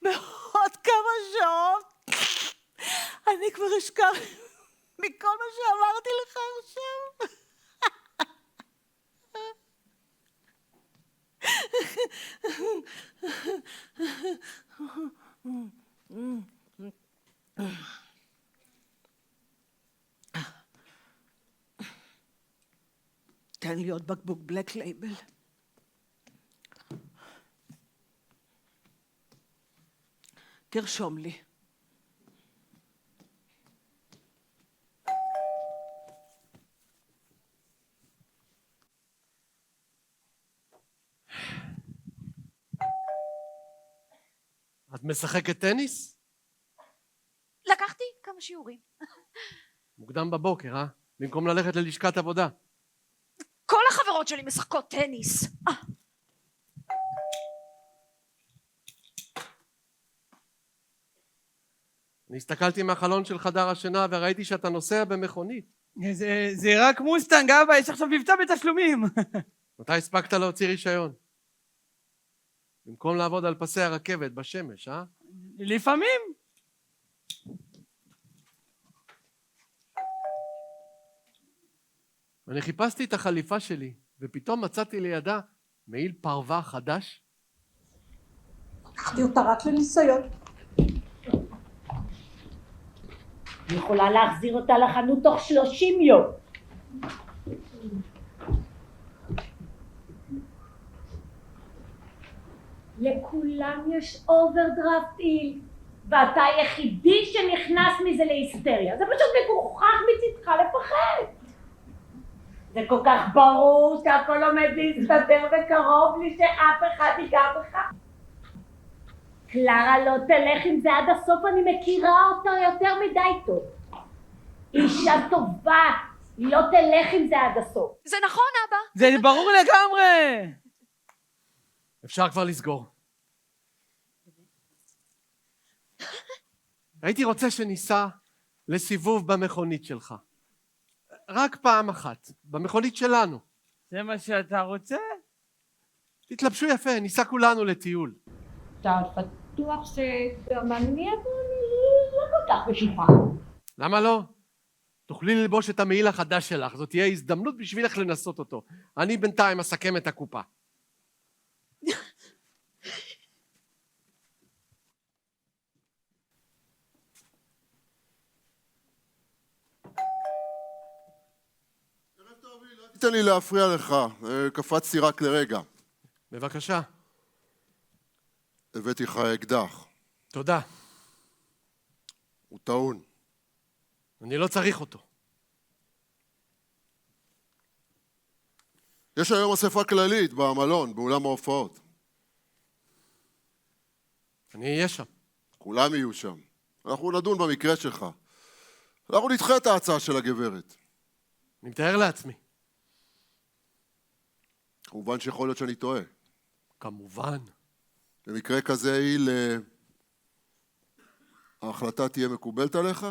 בעוד כמה שעות אני כבר אשכח מכל מה שאמרתי לך עכשיו. תן לי עוד בקבוק בלק לייבל. תרשום לי. את משחקת טניס? לקחתי כמה שיעורים. מוקדם בבוקר, אה? במקום ללכת ללשכת עבודה. כל החברות שלי משחקות טניס. אני הסתכלתי מהחלון של חדר השינה וראיתי שאתה נוסע במכונית. זה רק מוסטנג, אבא, יש עכשיו מבצע בתשלומים. מתי הספקת להוציא רישיון? במקום לעבוד על פסי הרכבת בשמש, אה? לפעמים. אני חיפשתי את החליפה שלי, ופתאום מצאתי לידה מעיל פרווה חדש. לקחתי אותה רק לניסיון. אני יכולה להחזיר אותה לחנות תוך 30 יום. לכולם יש אוברדרפט איל, ואתה היחידי שנכנס מזה להיסטריה. זה פשוט מגוחך מצדך לפחד. זה כל כך ברור שהכל עומד להסתדר וקרוב לי שאף אחד ייגע בך. קלרה לא תלך עם זה עד הסוף, אני מכירה אותה יותר מדי טוב. אישה טובה, היא לא תלך עם זה עד הסוף. זה נכון, אבא. זה ברור לגמרי. אפשר כבר לסגור. הייתי רוצה שניסע לסיבוב במכונית שלך. רק פעם אחת, במכונית שלנו. זה מה שאתה רוצה? תתלבשו יפה, ניסע כולנו לטיול. אתה בטוח שגם אני לא כל כך בשיחה. למה לא? תוכלי ללבוש את המעיל החדש שלך, זאת תהיה הזדמנות בשבילך לנסות אותו. אני בינתיים אסכם את הקופה. תן לי להפריע לך, קפצתי רק לרגע. בבקשה. הבאתי לך אקדח. תודה. הוא טעון. אני לא צריך אותו. יש היום אספה כללית במלון, באולם ההופעות. אני אהיה שם. כולם יהיו שם. אנחנו נדון במקרה שלך. אנחנו נדחה את ההצעה של הגברת. אני מתאר לעצמי. כמובן שיכול להיות שאני טועה. כמובן. במקרה כזה, ההחלטה תהיה מקובלת עליך?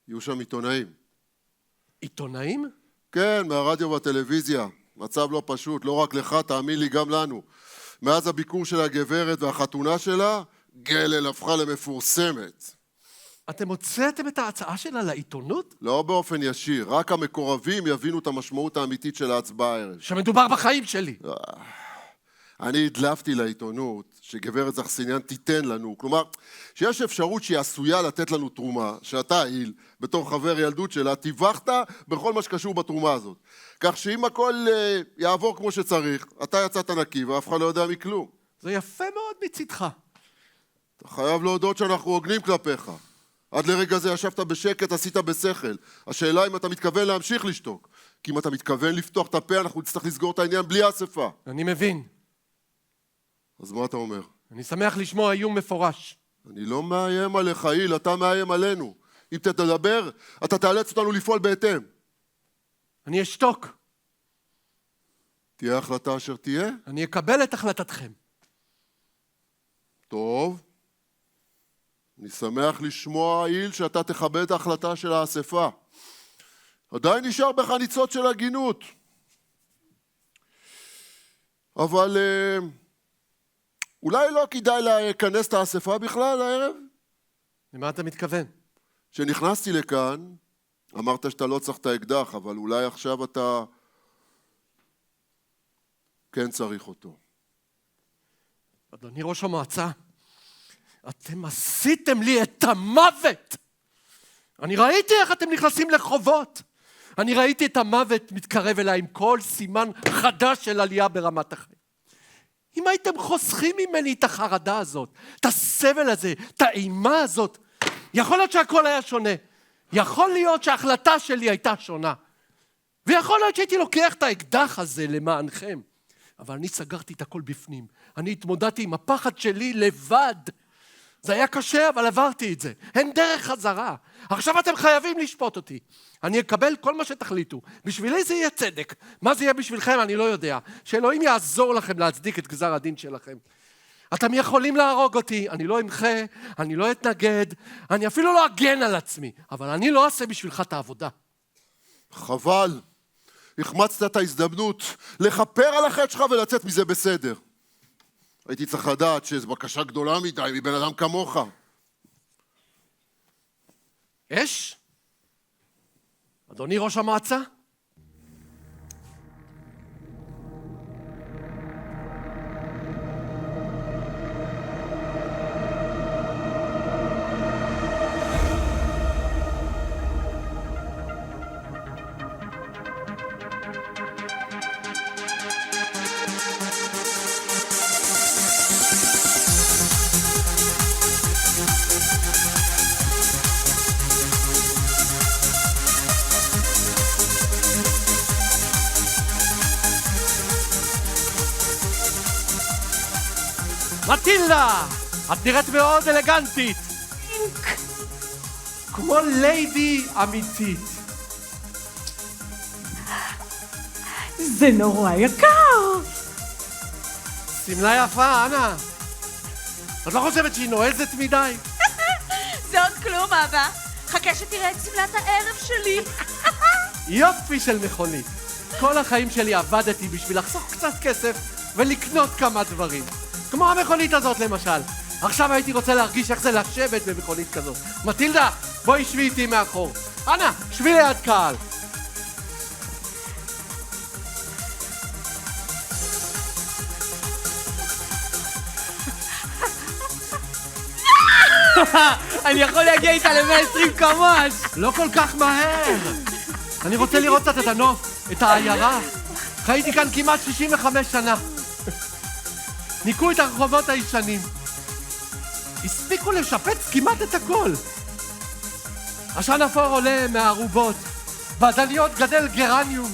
יהיו שם עיתונאים. עיתונאים? כן, מהרדיו והטלוויזיה. מצב לא פשוט, לא רק לך, תאמין לי, גם לנו. מאז הביקור של הגברת והחתונה שלה, גלל הפכה למפורסמת. אתם הוצאתם את ההצעה שלה לעיתונות? לא באופן ישיר, רק המקורבים יבינו את המשמעות האמיתית של ההצבעה הערב. שמדובר בחיים שלי. אני הדלפתי לעיתונות שגברת זכסיניאן תיתן לנו, כלומר, שיש אפשרות שהיא עשויה לתת לנו תרומה, שאתה, איל, בתור חבר ילדות שלה, טיווחת בכל מה שקשור בתרומה הזאת. כך שאם הכל יעבור כמו שצריך, אתה יצאת נקי ואף אחד לא יודע מכלום. זה יפה מאוד מצדך. אתה חייב להודות שאנחנו הוגנים כלפיך. עד לרגע זה ישבת בשקט, עשית בשכל. השאלה אם אתה מתכוון להמשיך לשתוק. כי אם אתה מתכוון לפתוח את הפה, אנחנו נצטרך לסגור את העניין בלי אספה. אני מבין. אז מה אתה אומר? אני שמח לשמוע איום מפורש. אני לא מאיים עליך, איל, אתה מאיים עלינו. אם תדבר, אתה תאלץ אותנו לפעול בהתאם. אני אשתוק. תהיה החלטה אשר תהיה? אני אקבל את החלטתכם. טוב. אני שמח לשמוע, איל, שאתה תכבד את ההחלטה של האספה. עדיין נשאר בך ניצוץ של הגינות. אבל אולי לא כדאי להיכנס את האספה בכלל הערב? למה אתה מתכוון? כשנכנסתי לכאן, אמרת שאתה לא צריך את האקדח, אבל אולי עכשיו אתה כן צריך אותו. אדוני ראש המועצה, אתם עשיתם לי את המוות. אני ראיתי איך אתם נכנסים לחובות. אני ראיתי את המוות מתקרב אליי עם כל סימן חדש של עלייה ברמת החיים. אם הייתם חוסכים ממני את החרדה הזאת, את הסבל הזה, את האימה הזאת, יכול להיות שהכל היה שונה. יכול להיות שההחלטה שלי הייתה שונה. ויכול להיות שהייתי לוקח את האקדח הזה למענכם. אבל אני סגרתי את הכל בפנים. אני התמודדתי עם הפחד שלי לבד. זה היה קשה, אבל עברתי את זה. אין דרך חזרה. עכשיו אתם חייבים לשפוט אותי. אני אקבל כל מה שתחליטו. בשבילי זה יהיה צדק. מה זה יהיה בשבילכם, אני לא יודע. שאלוהים יעזור לכם להצדיק את גזר הדין שלכם. אתם יכולים להרוג אותי, אני לא אמחה, אני לא אתנגד, אני אפילו לא אגן על עצמי, אבל אני לא אעשה בשבילך את העבודה. חבל. החמצת את ההזדמנות לכפר על החטא שלך ולצאת מזה בסדר. הייתי צריך לדעת שזו בקשה גדולה מדי מבן אדם כמוך. אש? אדוני ראש המועצה? מטילדה! את נראית מאוד אלגנטית! כמו ליידי אמיתית. זה נורא יקר. סמלה יפה, אנה. את לא חושבת שהיא נועזת מדי? זה עוד כלום, אבא. חכה שתראה את סמלת הערב שלי. יופי של מכונית. כל החיים שלי עבדתי בשביל לחסוך קצת כסף ולקנות כמה דברים. כמו המכונית הזאת למשל. עכשיו הייתי רוצה להרגיש איך זה לשבת במכונית כזאת. מטילדה, בואי שבי איתי מאחור. אנה, שבי ליד קהל. אני יכול להגיע איתה ל-120 קמ"ש. לא כל כך מהר. אני רוצה לראות קצת את הנוף, את העיירה. חייתי כאן כמעט 65 שנה. ניקו את הרחובות הישנים. הספיקו לשפץ כמעט את הכל. עשן אפור עולה מהערובות. בעדניות גדל גרניום.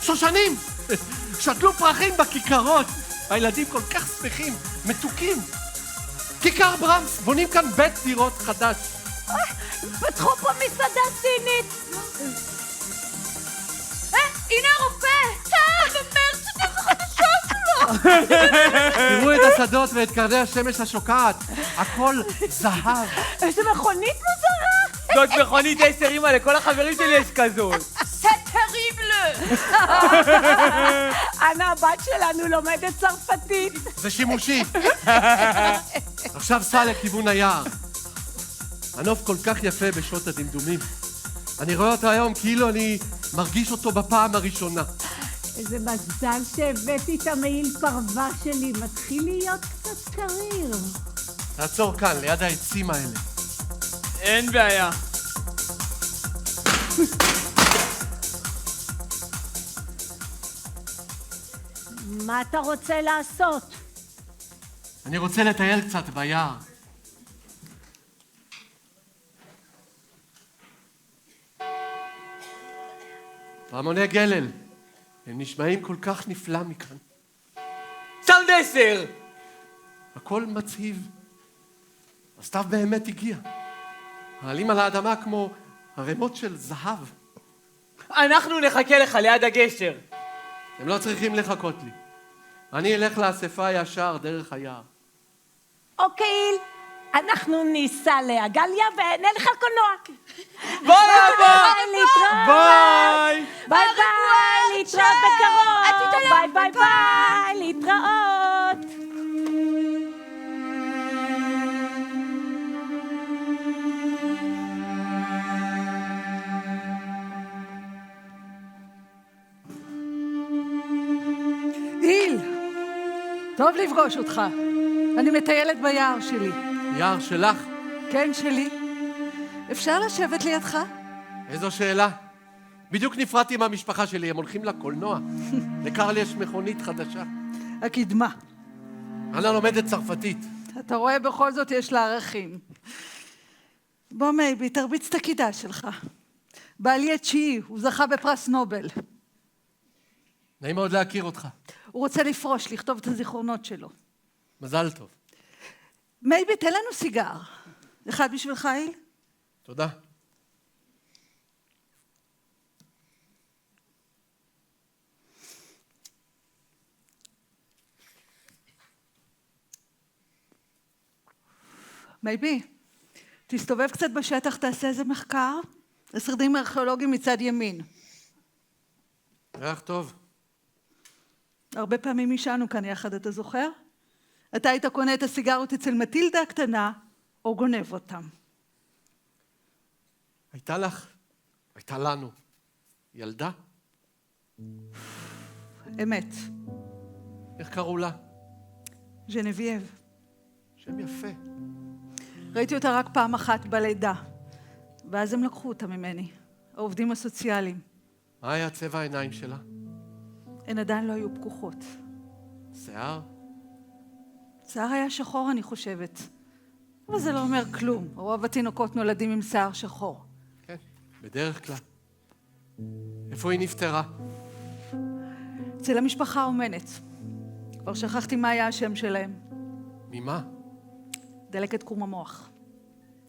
שושנים! שתלו פרחים בכיכרות. הילדים כל כך שמחים, מתוקים. כיכר ברמס, בונים כאן בית דירות חדש. פתחו פה מסעדה סינית. הנה הרופא! במרץ שתיים חדשה שלו! תראו את השדות ואת קרני השמש השוקעת. הכל זהב. איזה מכונית מוזרה! זאת מכונית 10 אמא, לכל החברים שלי יש כזאת. זה טריבל! אנה, הבת שלנו לומדת צרפתית. זה שימושי. עכשיו סע לכיוון היער. הנוף כל כך יפה בשעות הדמדומים. אני רואה אותו היום כאילו אני מרגיש אותו בפעם הראשונה. איזה מזל שהבאתי את המעיל פרווה שלי. מתחיל להיות קצת קריר. תעצור כאן, ליד העצים האלה. אין בעיה. מה אתה רוצה לעשות? אני רוצה לטייל קצת ביער. פעמוני גלל, הם נשמעים כל כך נפלא מכאן. סאונד 10! הכל מצהיב. הסתיו באמת הגיע. העלים על האדמה כמו ערימות של זהב. אנחנו נחכה לך ליד הגשר. הם לא צריכים לחכות לי. אני אלך לאספה ישר דרך היער. אוקיי, אנחנו ניסע לעגליה ונלך על קולנוע. ביי אבא! להתראות! ביי! ביי ביי! להתראות בקרוב! ביי ביי ביי! להתראות! איל, טוב לפגוש אותך. אני מטיילת ביער שלי. יער שלך? כן, שלי. אפשר לשבת לידך? איזו שאלה. בדיוק נפרדתי עם המשפחה שלי, הם הולכים לקולנוע. לקרל יש מכונית חדשה. הקדמה. אנה לומדת צרפתית. אתה רואה, בכל זאת יש לה ערכים. בוא מייבי, תרביץ את הכידה שלך. בעלי התשיעי, הוא זכה בפרס נובל. נעים מאוד להכיר אותך. הוא רוצה לפרוש, לכתוב את הזיכרונות שלו. מזל טוב. מייבי, תן לנו סיגר. אחד בשבילך, איל? תודה. מייבי, תסתובב קצת בשטח, תעשה איזה מחקר. השרידים ארכיאולוגיים מצד ימין. ריח טוב. הרבה פעמים עישנו כאן יחד, אתה זוכר? אתה היית קונה את הסיגרות אצל מטילדה הקטנה, או גונב אותם. הייתה לך, הייתה לנו, ילדה? אמת. איך קראו לה? ז'נבייב. שם יפה. ראיתי אותה רק פעם אחת בלידה, ואז הם לקחו אותה ממני, העובדים הסוציאליים. מה היה צבע העיניים שלה? הן עדיין לא היו פקוחות. שיער? שיער היה שחור, אני חושבת. אבל זה לא אומר כלום. רוב התינוקות נולדים עם שיער שחור. כן, בדרך כלל. איפה היא נפטרה? אצל המשפחה האומנת. כבר שכחתי מה היה השם שלהם. ממה? דלקת קרום המוח.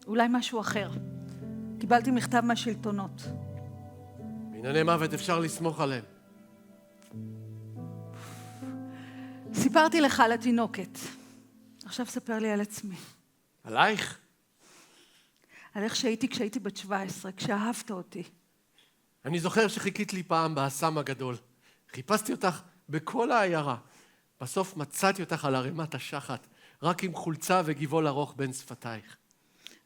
אולי משהו אחר. קיבלתי מכתב מהשלטונות. בענייני מוות אפשר לסמוך עליהם. סיפרתי לך על התינוקת. עכשיו ספר לי על עצמי. עלייך? על איך שהייתי כשהייתי בת 17, כשאהבת אותי. אני זוכר שחיכית לי פעם באסם הגדול. חיפשתי אותך בכל העיירה. בסוף מצאתי אותך על ערימת השחת, רק עם חולצה וגבעול ארוך בין שפתייך.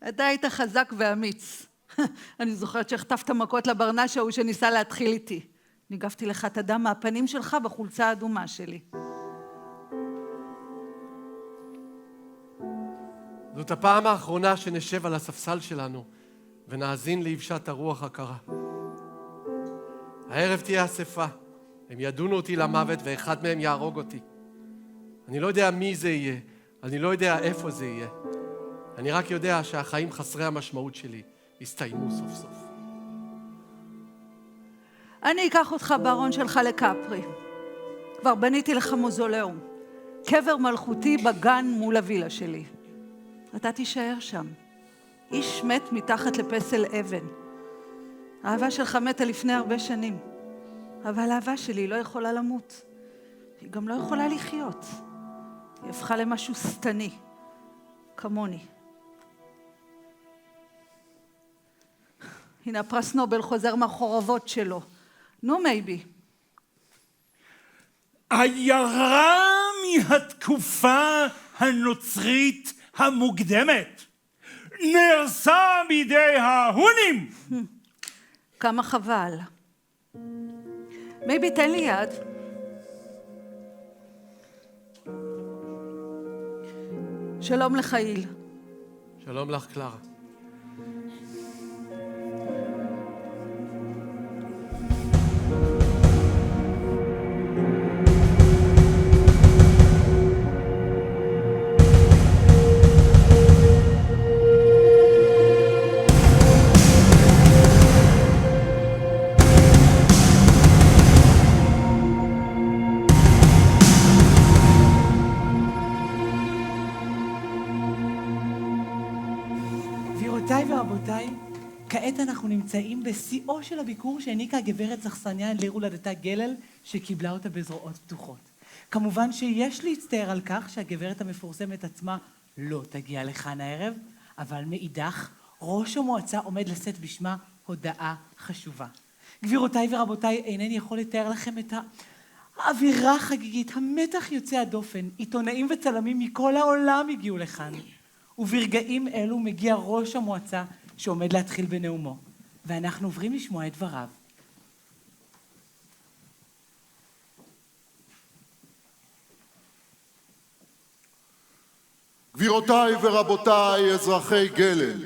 אתה היית חזק ואמיץ. אני זוכרת שהחטפת מכות לברנש ההוא שניסה להתחיל איתי. ניגפתי לך את הדם מהפנים שלך בחולצה האדומה שלי. זאת הפעם האחרונה שנשב על הספסל שלנו ונאזין לאבשת הרוח הקרה. הערב תהיה אספה. הם ידונו אותי למוות ואחד מהם יהרוג אותי. אני לא יודע מי זה יהיה, אני לא יודע איפה זה יהיה. אני רק יודע שהחיים חסרי המשמעות שלי הסתיימו סוף סוף. אני אקח אותך בארון שלך לקפרי. כבר בניתי לך מוזולאום. קבר מלכותי בגן מול הווילה שלי. אתה תישאר שם. איש מת מתחת לפסל אבן. האהבה שלך מתה לפני הרבה שנים. אבל האהבה שלי לא יכולה למות. היא גם לא יכולה לחיות. היא הפכה למשהו סתני. כמוני. הנה הפרס נובל חוזר מהחורבות שלו. נו מייבי. עיירה מהתקופה הנוצרית המוקדמת נהרסה בידי ההונים. כמה חבל. מייבי, תן לי יד. שלום לך, איל. שלום לך, קלרה. גבירותיי ורבותיי, כעת אנחנו נמצאים בשיאו של הביקור שהעניקה הגברת זכסניה לעיר הולדתה גלל, שקיבלה אותה בזרועות פתוחות. כמובן שיש להצטער על כך שהגברת המפורסמת עצמה לא תגיע לכאן הערב, אבל מאידך, ראש המועצה עומד לשאת בשמה הודעה חשובה. גבירותיי ורבותיי, אינני יכול לתאר לכם את האווירה החגיגית, המתח יוצא הדופן, עיתונאים וצלמים מכל העולם הגיעו לכאן. וברגעים אלו מגיע ראש המועצה שעומד להתחיל בנאומו, ואנחנו עוברים לשמוע את דבריו. גבירותיי ורבותיי, אזרחי גלל,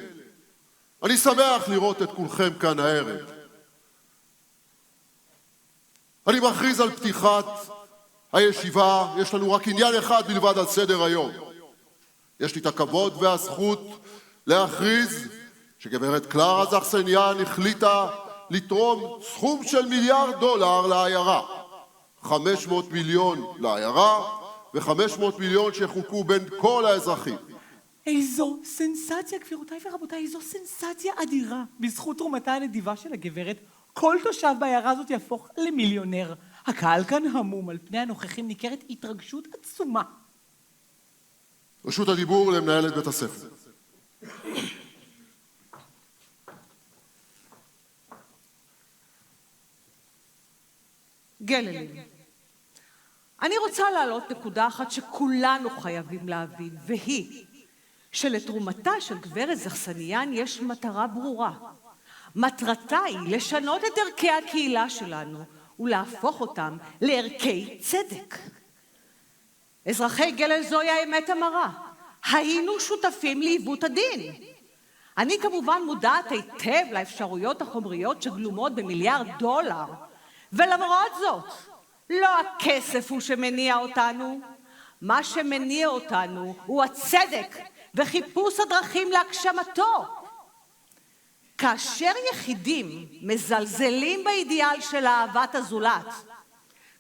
אני שמח לראות את כולכם כאן הערב. אני מכריז על פתיחת הישיבה. יש לנו רק עניין אחד בלבד על סדר היום. יש לי את הכבוד והזכות להכריז שגברת קלרה זכסניאן החליטה לתרום סכום של $1 מיליארד לעיירה. 500 מיליון לעיירה ו500 מיליון שחוקו בין כל האזרחים. איזו סנסציה, גבירותיי ורבותיי, איזו סנסציה אדירה. בזכות תרומתה הנדיבה של הגברת, כל תושב בעיירה הזאת יהפוך למיליונר. הקהל כאן המום, על פני הנוכחים ניכרת התרגשות עצומה. רשות הדיבור למנהלת בית הספר. גללי, אני רוצה להעלות נקודה אחת שכולנו חייבים להבין, והיא שלתרומתה של גברת זכסניאן יש מטרה ברורה. מטרתה היא לשנות את ערכי הקהילה שלנו ולהפוך אותם לערכי צדק. אזרחי גלל זוהי האמת המרה. היינו שותפים לעיוות הדין. אני כמובן מודעת היטב לאפשרויות החומריות שגלומות במיליארד דולר, ולמרות זאת, לא הכסף הוא שמניע אותנו. מה שמניע אותנו הוא הצדק וחיפוש הדרכים להגשמתו. כאשר יחידים מזלזלים באידיאל של אהבת הזולת,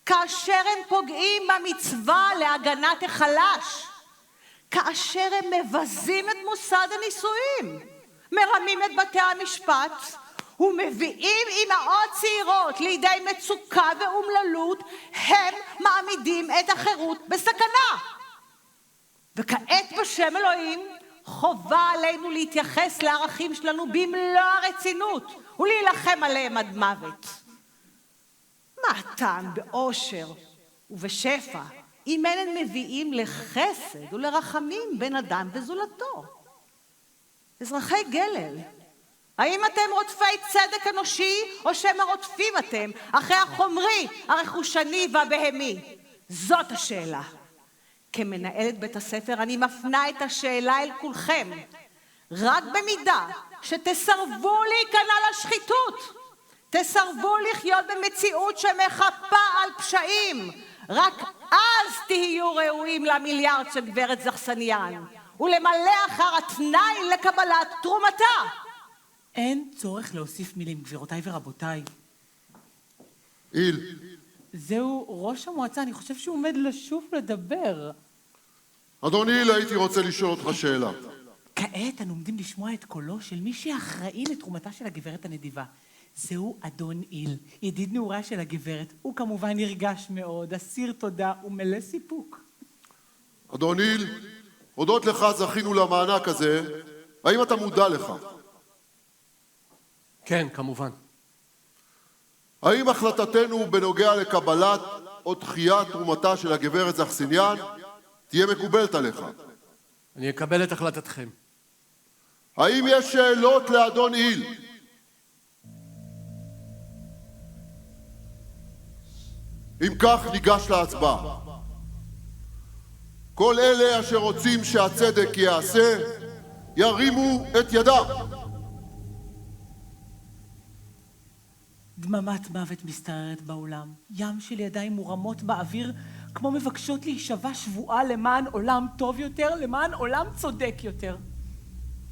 כאשר הם פוגעים במצווה להגנת החלש, כאשר הם מבזים את מוסד הנישואים, מרמים את בתי המשפט ומביאים אימהות צעירות לידי מצוקה ואומללות, הם מעמידים את החירות בסכנה. וכעת בשם אלוהים חובה עלינו להתייחס לערכים שלנו במלוא הרצינות ולהילחם עליהם עד מוות. מה הטעם באושר ובשפע אם אין הם מביאים לחסד ולרחמים בין אדם וזולתו? אזרחי גלל, האם אתם רודפי צדק אנושי או שמא רודפים אתם אחרי החומרי, הרכושני והבהמי? זאת השאלה. כמנהלת בית הספר אני מפנה את השאלה אל כולכם. רק במידה שתסרבו להיכנע לשחיתות, תסרבו לחיות במציאות שמחפה על פשעים, רק אז תהיו ראויים למיליארד של גברת זכסניאן ולמלא אחר התנאי לקבלת תרומתה. אין צורך להוסיף מילים, גבירותיי ורבותיי. איל. זהו ראש המועצה, אני חושב שהוא עומד לשוב לדבר. אדוני איל, הייתי רוצה לשאול אותך שאלה. כעת אנו עומדים לשמוע את קולו של מי שאחראי לתרומתה של הגברת הנדיבה. זהו אדון איל, ידיד נעוריה של הגברת. הוא כמובן נרגש מאוד, אסיר תודה ומלא סיפוק. אדון איל, הודות לך זכינו למענק הזה, האם אתה מודע לך? כן, כמובן. האם החלטתנו בנוגע לקבלת או דחיית תרומתה של הגברת זכסניאן תהיה מקובלת עליך? אני אקבל את החלטתכם. האם יש שאלות לאדון איל? אם כך ניגש להצבעה. כל אלה אשר רוצים שהצדק ייעשה, ירימו את ידם. דממת מוות משתררת באולם. ים של ידיים מורמות באוויר, כמו מבקשות להישבע שבועה למען עולם טוב יותר, למען עולם צודק יותר.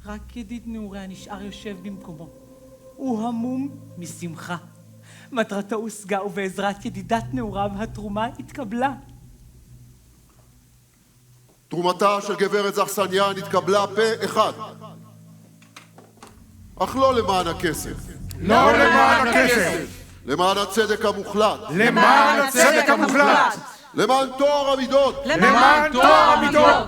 רק ידיד נעוריה נשאר יושב במקומו. הוא המום משמחה. מטרתו הושגה, ובעזרת ידידת נעוריו התרומה התקבלה. תרומתה של גברת זכסניאן התקבלה פה אחד. אך לא למען הכסף. לא למען הכסף. למען הצדק המוחלט. למען הצדק המוחלט. למען טוהר המידות. למען טוהר המידות.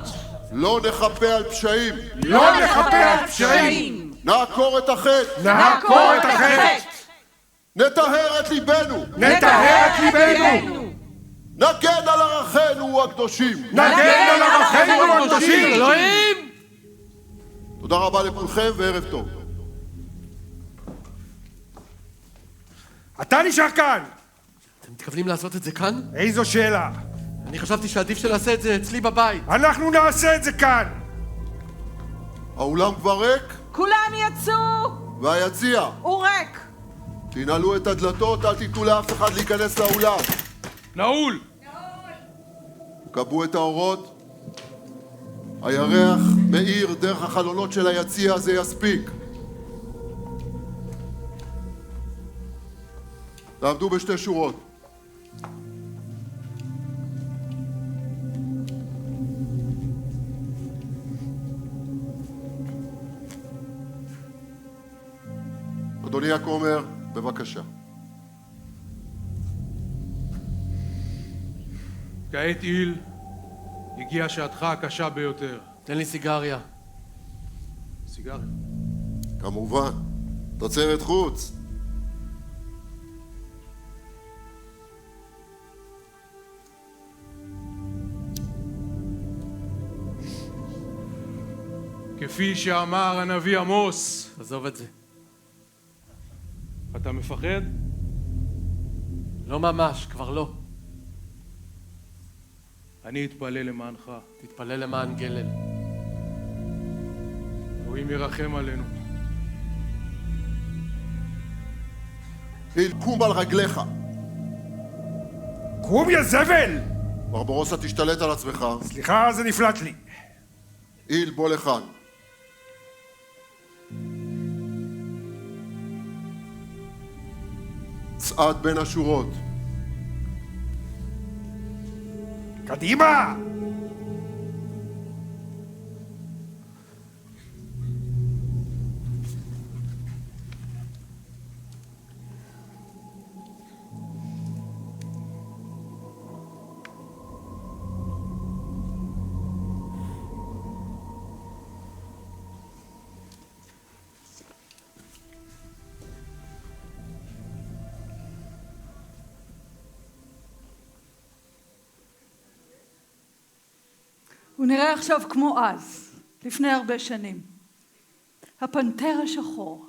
לא נחפה על פשעים. לא נחפה על פשעים. נעקור את החטא. נעקור את החטא. נטהר את ליבנו. נטהר את ליבנו. נגן על ערכינו הקדושים. נגן על ערכינו הקדושים. אלוהים! תודה רבה לכולכם וערב טוב. אתה נשאר כאן. אתם מתכוונים לעשות את זה כאן? איזו שאלה. אני חשבתי שעדיף שנעשה את זה אצלי בבית. אנחנו נעשה את זה כאן. האולם כבר ריק כולם יצאו! והיציע. הוא ריק. תנעלו את הדלתות, אל תיתנו לאף אחד להיכנס לאולם. נעול! כבו את האורות. הירח מאיר דרך החלונות של היציע, זה יספיק. תעמדו בשתי שורות. אדוני הכומר, בבקשה. כעת איל, הגיעה שעתך הקשה ביותר. תן לי סיגריה. סיגריה. כמובן, תוצרת חוץ. כפי שאמר הנביא עמוס. עזוב את זה. אתה מפחד? לא ממש, כבר לא. אני אתפלל למענך. תתפלל למען גלל. אלוהים ירחם עלינו. איל, קום על רגליך. קום יא זבל! ברברוסה, תשתלט על עצמך. סליחה, זה נפלט לי. איל, בוא לכאן. צעד בין השורות. קדימה! הוא נראה עכשיו כמו אז, לפני הרבה שנים. הפנתר השחור.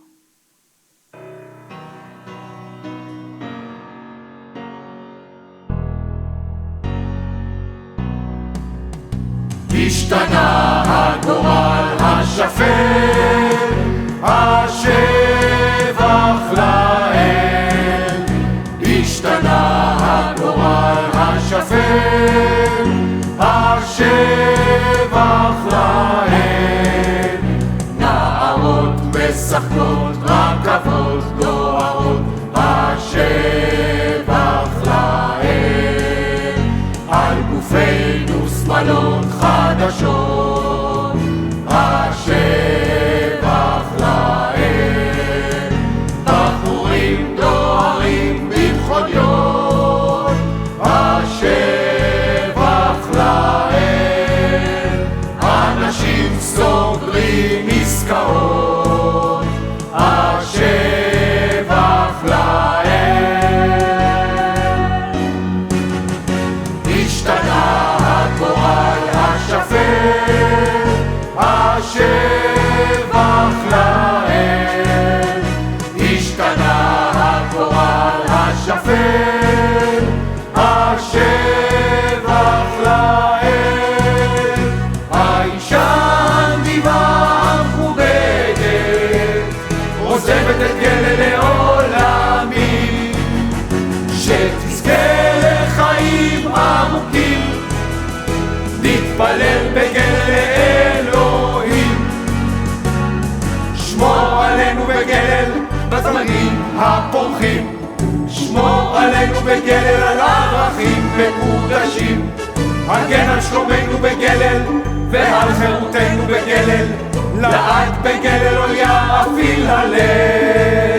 השתנה הגורל השפל, השבח לאל. השתנה הגורל השפל, השבח לאל. נערות משחקות, רכבות דוהרות, השבח לאל. על גופנו שמלות חדשות, השבח לאל. בחורים דוהרים במכוניות, השבח לאל. אנשים סוגרים עסקאות, השבח לאל. השתנה הגורל השפל, השבח לאל. השתנה הגורל השפל, השבח לאל. האישה הנדיבה המכובדת עוזבת את גלל לעולמים, שתזכה לחיים עמוקים, נתפלל בגלל לאלוהים. שמור עלינו בגלל בזמנים הפורחים, שמור עלינו בגלל על ערכים מקודשים. הגן על שלומנו בגלל ועל חירותנו בגלל, לעד בגלל לא יאפיל הלב.